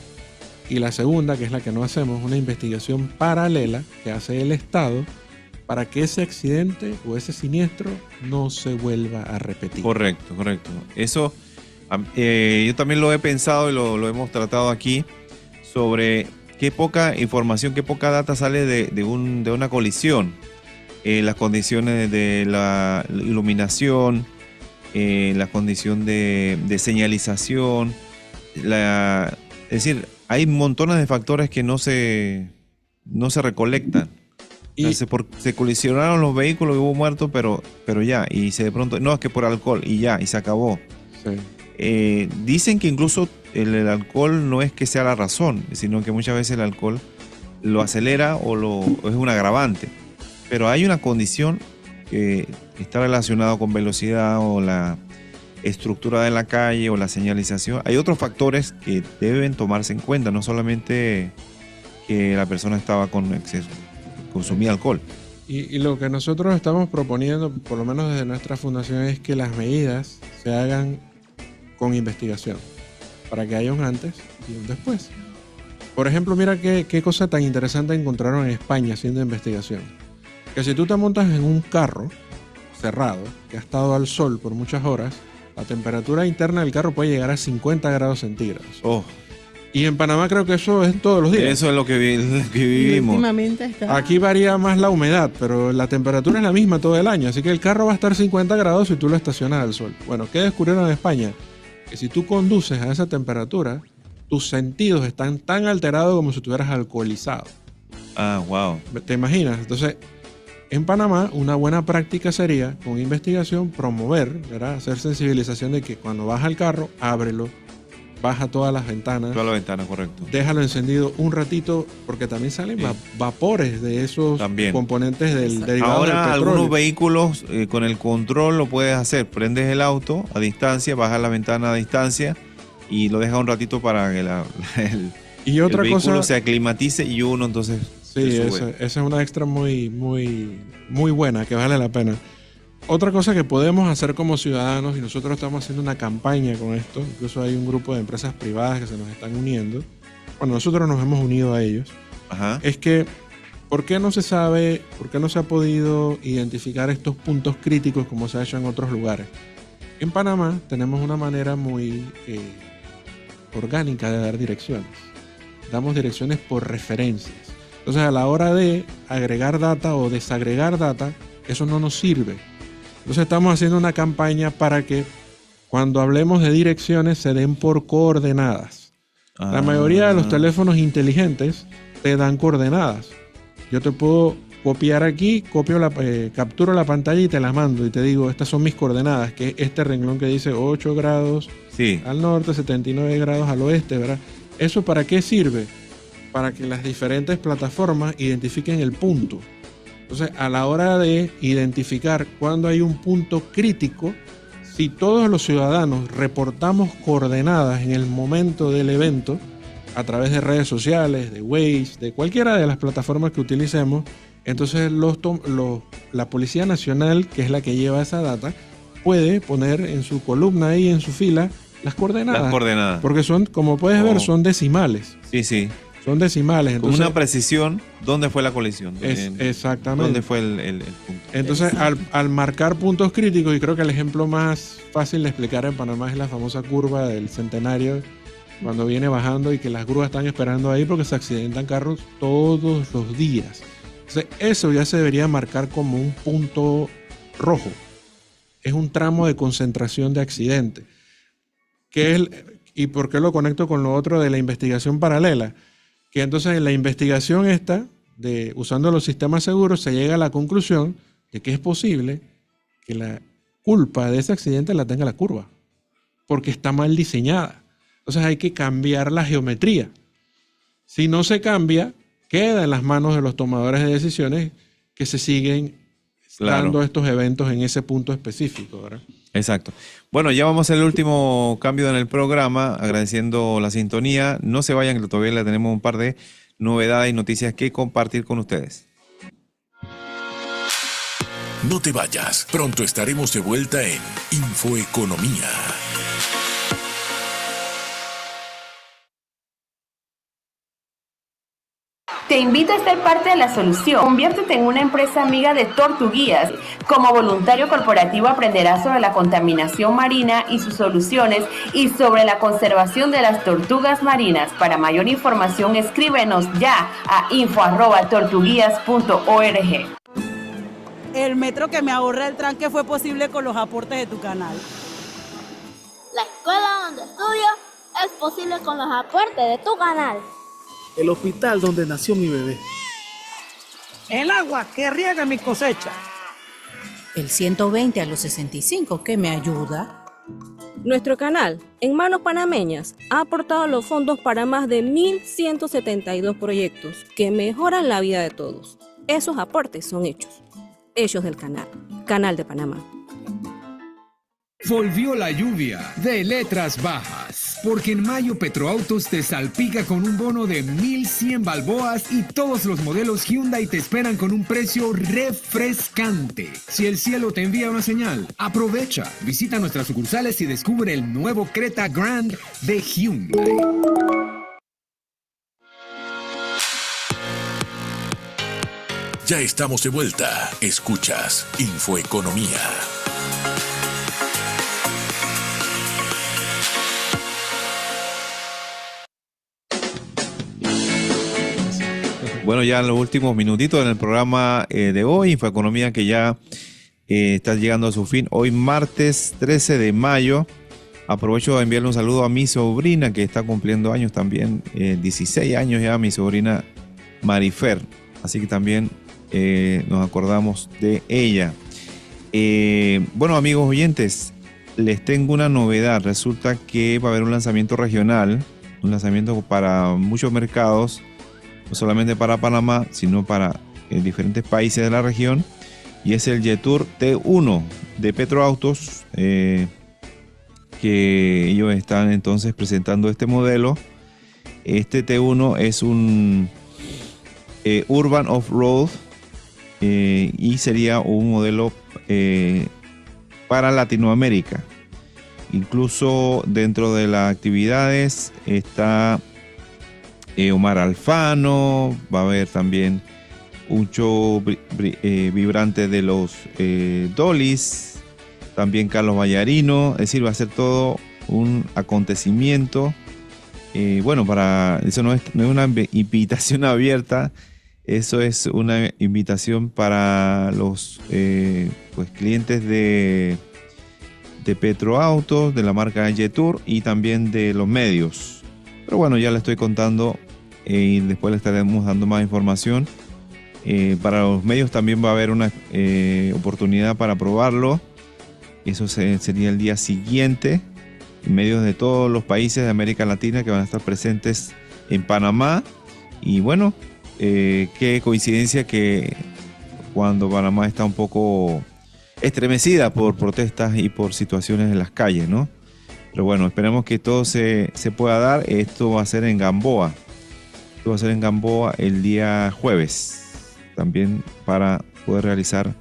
Y la segunda, que es la que no hacemos, una investigación paralela que hace el Estado para que ese accidente o ese siniestro no se vuelva a repetir. Correcto. Eso yo también lo he pensado y lo hemos tratado aquí sobre qué poca información, qué poca data sale de una colisión. Las condiciones de la iluminación, la condición de señalización, es decir, hay montones de factores que no se recolectan. Y se colisionaron los vehículos y hubo muertos, pero ya, y de pronto, no, es que por alcohol, y ya, y se acabó. Sí. Dicen que incluso el alcohol no es que sea la razón, sino que muchas veces el alcohol lo acelera o es un agravante. Pero hay una condición que está relacionada con velocidad o estructura de la calle o la señalización. Hay otros factores que deben tomarse en cuenta, no solamente que la persona estaba con exceso, consumía alcohol. Y lo que nosotros estamos proponiendo, por lo menos desde nuestra fundación, es que las medidas se hagan con investigación, para que haya un antes y un después. Por ejemplo, mira qué cosa tan interesante encontraron en España haciendo investigación. Que si tú te montas en un carro cerrado, que ha estado al sol por muchas horas, la temperatura interna del carro puede llegar a 50 grados centígrados. Oh. Y en Panamá creo que eso es todos los días. Eso es lo que vivimos. Últimamente está... Aquí varía más la humedad, pero la temperatura es la misma todo el año. Así que el carro va a estar 50 grados si tú lo estacionas al sol. Bueno, ¿qué descubrieron en España? Que si tú conduces a esa temperatura, tus sentidos están tan alterados como si estuvieras alcoholizado. Ah, wow. ¿Te imaginas? Entonces, en Panamá, una buena práctica sería, con investigación, promover, ¿verdad? Hacer sensibilización de que cuando vas al carro, ábrelo, baja todas las ventanas. Todas las ventanas, correcto. Déjalo encendido un ratito, porque también salen vapores de esos componentes del derivado del Ahora, petróleo. algunos vehículos con el control lo puedes hacer. Prendes el auto a distancia, bajas la ventana a distancia y lo dejas un ratito para que el vehículo se aclimatice y uno entonces... Sí, esa es una extra muy buena, que vale la pena. Otra cosa que podemos hacer como ciudadanos, y nosotros estamos haciendo una campaña con esto, incluso hay un grupo de empresas privadas que se nos están uniendo, bueno, nosotros nos hemos unido a ellos, es que ¿por qué no se sabe, por qué no se ha podido identificar estos puntos críticos como se ha hecho en otros lugares? En Panamá tenemos una manera muy orgánica de dar direcciones. Damos direcciones por referencias. Entonces, a la hora de agregar data o desagregar data, eso no nos sirve. Entonces, estamos haciendo una campaña para que cuando hablemos de direcciones se den por coordenadas. La mayoría de los teléfonos inteligentes te dan coordenadas. Yo te puedo copiar aquí, capturo la pantalla y te la mando y te digo, estas son mis coordenadas, que es este renglón que dice 8 grados al norte, 79 grados al oeste, ¿verdad? ¿Eso para qué sirve? Para que las diferentes plataformas identifiquen el punto. Entonces, a la hora de identificar cuando hay un punto crítico, si todos los ciudadanos reportamos coordenadas en el momento del evento, a través de redes sociales, de Waze, de cualquiera de las plataformas que utilicemos, entonces la Policía Nacional, que es la que lleva esa data, puede poner en su columna ahí, en su fila, las coordenadas. Las coordenadas. Porque son, como puedes ver, son decimales. Sí, sí. Son decimales. Entonces, con una precisión, ¿dónde fue la colisión? Exactamente. ¿Dónde fue el punto? Entonces, al marcar puntos críticos, y creo que el ejemplo más fácil de explicar en Panamá es la famosa curva del Centenario, cuando viene bajando y que las grúas están esperando ahí porque se accidentan carros todos los días. Entonces, eso ya se debería marcar como un punto rojo. Es un tramo de concentración de accidentes. ¿Y por qué lo conecto con lo otro de la investigación paralela? Que entonces en la investigación usando los sistemas seguros, se llega a la conclusión de que es posible que la culpa de ese accidente la tenga la curva, porque está mal diseñada. Entonces hay que cambiar la geometría. Si no se cambia, queda en las manos de los tomadores de decisiones que se siguen dando estos eventos en ese punto específico, ¿verdad? Exacto. Bueno, ya vamos al último cambio en el programa, agradeciendo la sintonía. No se vayan, que todavía le tenemos un par de novedades y noticias que compartir con ustedes. No te vayas, pronto estaremos de vuelta en Infoeconomía. Te invito a ser parte de la solución. Conviértete en una empresa amiga de Tortuguías. Como voluntario corporativo aprenderás sobre la contaminación marina y sus soluciones y sobre la conservación de las tortugas marinas. Para mayor información, escríbenos ya a info@tortuguías.org. El metro que me ahorra el tranque fue posible con los aportes de tu canal. La escuela donde estudio es posible con los aportes de tu canal. El hospital donde nació mi bebé. El agua que riega mi cosecha. El 120 a los 65 que me ayuda. Nuestro canal, En Manos Panameñas, ha aportado los fondos para más de 1.172 proyectos que mejoran la vida de todos. Esos aportes son hechos del canal de Panamá. Volvió la lluvia de letras bajas, porque en mayo Petroautos te salpica con un bono de 1,100 balboas y todos los modelos Hyundai te esperan con un precio refrescante. Si el cielo te envía una señal, aprovecha. Visita nuestras sucursales y descubre el nuevo Creta Grand de Hyundai. Ya estamos de vuelta. Escuchas Infoeconomía. Bueno, ya en los últimos minutitos en el programa de hoy, Infoeconomía, que ya está llegando a su fin. Hoy martes 13 de mayo. Aprovecho de enviarle un saludo a mi sobrina, que está cumpliendo años también, 16 años ya, mi sobrina Marifer. Así que también nos acordamos de ella. Bueno, amigos oyentes, les tengo una novedad. Resulta que va a haber un lanzamiento regional, un lanzamiento para muchos mercados, no solamente para Panamá, sino para diferentes países de la región, y es el Jetour T1 de Petroautos, que ellos están entonces presentando este modelo. Este T1 es un Urban Off-Road y sería un modelo para Latinoamérica. Incluso dentro de las actividades está Omar Alfano, va a haber también un show vibrante de los Dolis, también Carlos Vallarino, es decir, va a ser todo un acontecimiento. Bueno, para eso no es una invitación abierta, eso es una invitación para los pues, clientes de Petroautos, de la marca Jetour y también de los medios. Pero bueno, ya le estoy contando y después le estaremos dando más información. Para los medios también va a haber una oportunidad para probarlo. Eso sería el día siguiente. Medios de todos los países de América Latina que van a estar presentes en Panamá. Y bueno, qué coincidencia que cuando Panamá está un poco estremecida por protestas y por situaciones en las calles, ¿no? Pero bueno, esperemos que todo se pueda dar. Esto va a ser en Gamboa. Esto va a ser en Gamboa el día jueves. También para poder realizar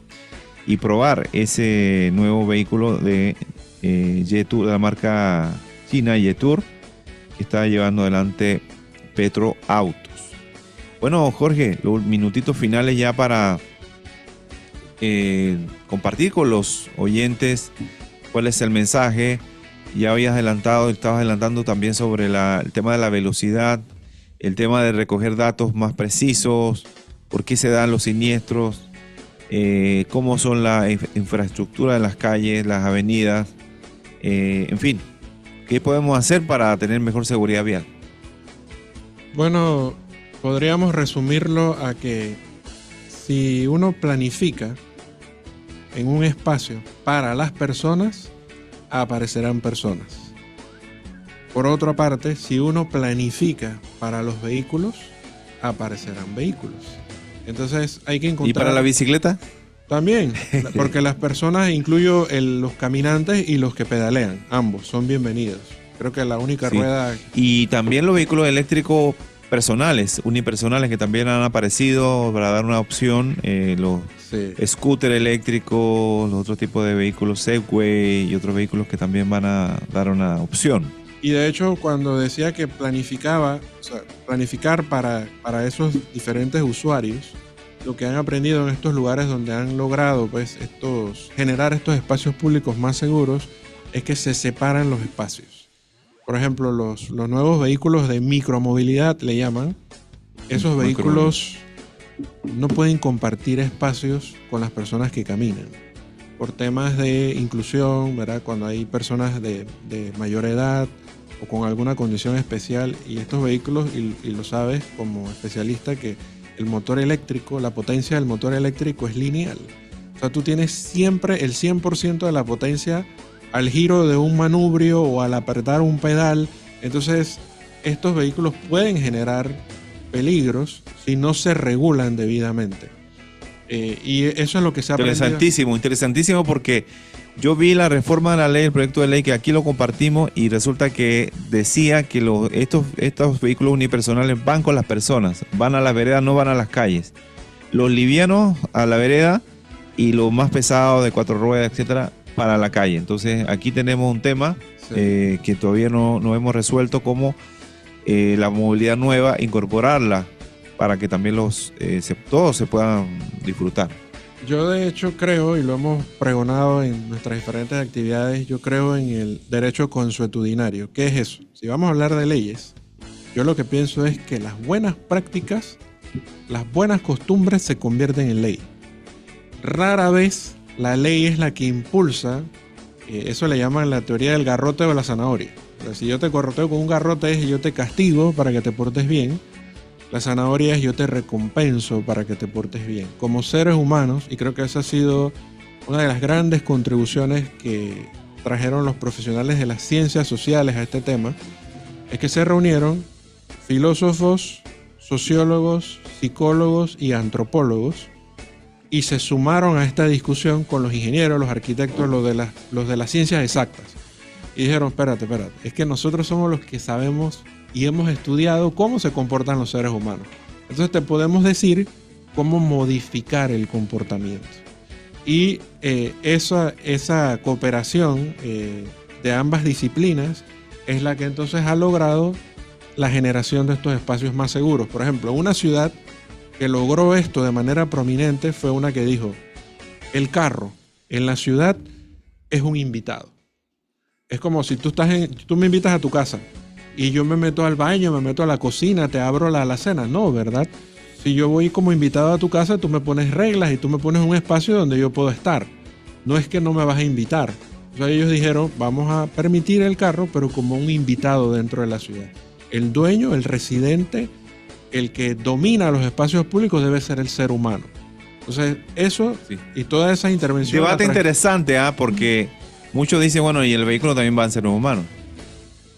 y probar ese nuevo vehículo de Jetour, de la marca china Jetour, que está llevando adelante Petroautos. Bueno, Jorge, los minutitos finales ya para compartir con los oyentes cuál es el mensaje. Ya habías adelantado, estabas adelantando también sobre el tema de la velocidad, el tema de recoger datos más precisos, por qué se dan los siniestros, cómo son la infraestructura de las calles, las avenidas, en fin, ¿qué podemos hacer para tener mejor seguridad vial? Bueno, podríamos resumirlo a que si uno planifica en un espacio para las personas, aparecerán personas. Por otra parte, si uno planifica para los vehículos, aparecerán vehículos. Entonces hay que encontrar... ¿Y para la bicicleta? También, porque las personas, incluyo los caminantes y los que pedalean, ambos son bienvenidos. Creo que la única rueda... Y también los vehículos eléctricos personales, unipersonales, que también han aparecido para dar una opción, los scooter eléctricos, los otros tipos de vehículos Segway y otros vehículos que también van a dar una opción. Y de hecho, cuando decía que planificar para esos diferentes usuarios, lo que han aprendido en estos lugares donde han logrado pues generar estos espacios públicos más seguros es que se separan los espacios. Por ejemplo, los nuevos vehículos de micromovilidad le llaman. Esos vehículos no pueden compartir espacios con las personas que caminan. Por temas de inclusión, ¿verdad? Cuando hay personas de mayor edad o con alguna condición especial, y estos vehículos, y lo sabes como especialista, que el motor eléctrico, la potencia del motor eléctrico es lineal. O sea, tú tienes siempre el 100% de la potencia al giro de un manubrio o al apretar un pedal. Entonces, estos vehículos pueden generar peligros si no se regulan debidamente. Y eso es lo que se ha aprendido. Interesantísimo porque Yo vi la reforma de la ley, el proyecto de ley, que aquí lo compartimos, y resulta que decía que estos vehículos unipersonales van con las personas, van a las veredas, no van a las calles. Los livianos a la vereda y los más pesados de 4 ruedas, etcétera, para la calle. Entonces aquí tenemos un tema que todavía no hemos resuelto, como la movilidad nueva, incorporarla para que también todos se puedan disfrutar. Yo de hecho creo, y lo hemos pregonado en nuestras diferentes actividades, yo creo en el derecho consuetudinario. ¿Qué es eso? Si vamos a hablar de leyes, yo lo que pienso es que las buenas prácticas, las buenas costumbres se convierten en ley. Rara vez la ley es la que impulsa, eso le llaman la teoría del garrote o la zanahoria. O sea, si yo te corroteo con un garrote es yo te castigo para que te portes bien. La zanahoria es yo te recompenso para que te portes bien. Como seres humanos, y creo que esa ha sido una de las grandes contribuciones que trajeron los profesionales de las ciencias sociales a este tema, es que se reunieron filósofos, sociólogos, psicólogos y antropólogos y se sumaron a esta discusión con los ingenieros, los arquitectos, los de las ciencias exactas. Y dijeron, espérate, es que nosotros somos los que sabemos y hemos estudiado cómo se comportan los seres humanos. Entonces te podemos decir cómo modificar el comportamiento. Y esa cooperación de ambas disciplinas es la que entonces ha logrado la generación de estos espacios más seguros. Por ejemplo, una ciudad que logró esto de manera prominente fue una que dijo, el carro en la ciudad es un invitado. Es como si tú me invitas a tu casa y yo me meto al baño, me meto a la cocina, te abro la alacena. No, ¿verdad? Si yo voy como invitado a tu casa, tú me pones reglas y tú me pones un espacio donde yo puedo estar. No es que no me vas a invitar. O sea, ellos dijeron, vamos a permitir el carro, pero como un invitado dentro de la ciudad. El dueño, el residente, el que domina los espacios públicos debe ser el ser humano. Entonces, eso y todas esas intervenciones... Debate interesante, porque muchos dicen, bueno, y el vehículo también van seres humanos.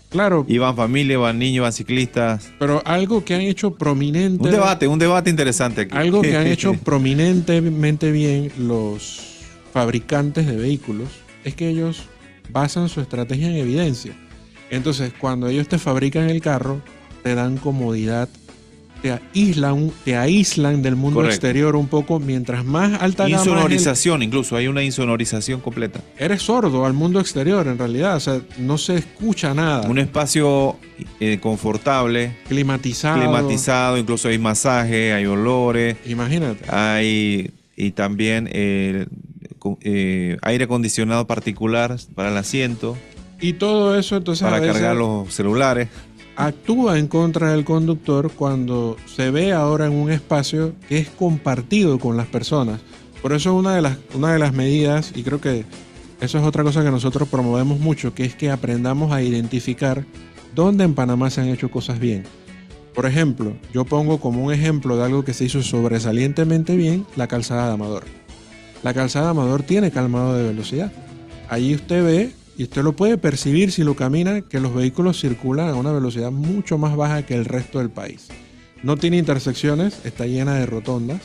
Claro. Y van familias, van niños, van ciclistas. Pero algo que han hecho prominente... Un debate interesante aquí. Algo que han hecho prominentemente bien los fabricantes de vehículos es que ellos basan su estrategia en evidencia. Entonces, cuando ellos te fabrican el carro, te dan comodidad, te aíslan del mundo exterior un poco, mientras más alta gama. Insonorización, incluso hay una insonorización completa. Eres sordo al mundo exterior en realidad, o sea, no se escucha nada. Un espacio confortable, climatizado, incluso hay masaje, hay olores. Imagínate. Y también aire acondicionado particular para el asiento. Y todo eso entonces para cargar los celulares. Actúa en contra del conductor cuando se ve ahora en un espacio que es compartido con las personas. Por eso una de las medidas, y creo que eso es otra cosa que nosotros promovemos mucho, que es que aprendamos a identificar dónde en Panamá se han hecho cosas bien. Por ejemplo, yo pongo como un ejemplo de algo que se hizo sobresalientemente bien, la calzada de Amador. La calzada de Amador tiene calmado de velocidad. Allí usted ve, y usted lo puede percibir si lo camina, que los vehículos circulan a una velocidad mucho más baja que el resto del país. No tiene intersecciones, está llena de rotondas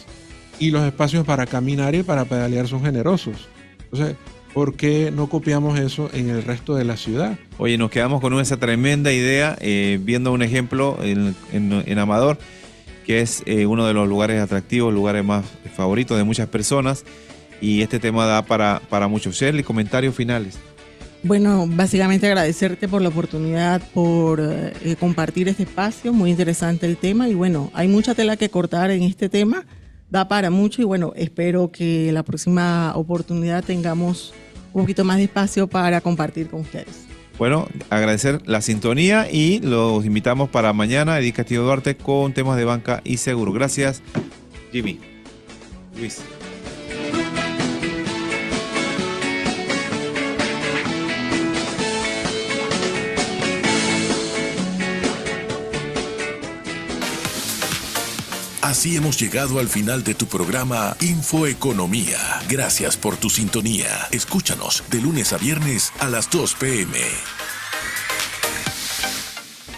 y los espacios para caminar y para pedalear son generosos. Entonces, ¿por qué no copiamos eso en el resto de la ciudad? Oye, nos quedamos con esa tremenda idea, viendo un ejemplo en Amador, que es uno de los lugares atractivos, lugares más favoritos de muchas personas, y este tema da para mucho. Shirley, comentarios finales. Bueno, básicamente agradecerte por la oportunidad, por compartir este espacio, muy interesante el tema y bueno, hay mucha tela que cortar en este tema, da para mucho y bueno, espero que la próxima oportunidad tengamos un poquito más de espacio para compartir con ustedes. Bueno, agradecer la sintonía y los invitamos para mañana, Edith Castillo Duarte, con temas de banca y seguro. Gracias, Jimmy. Luis. Así hemos llegado al final de tu programa Infoeconomía. Gracias por tu sintonía. Escúchanos de lunes a viernes a las 2 p.m.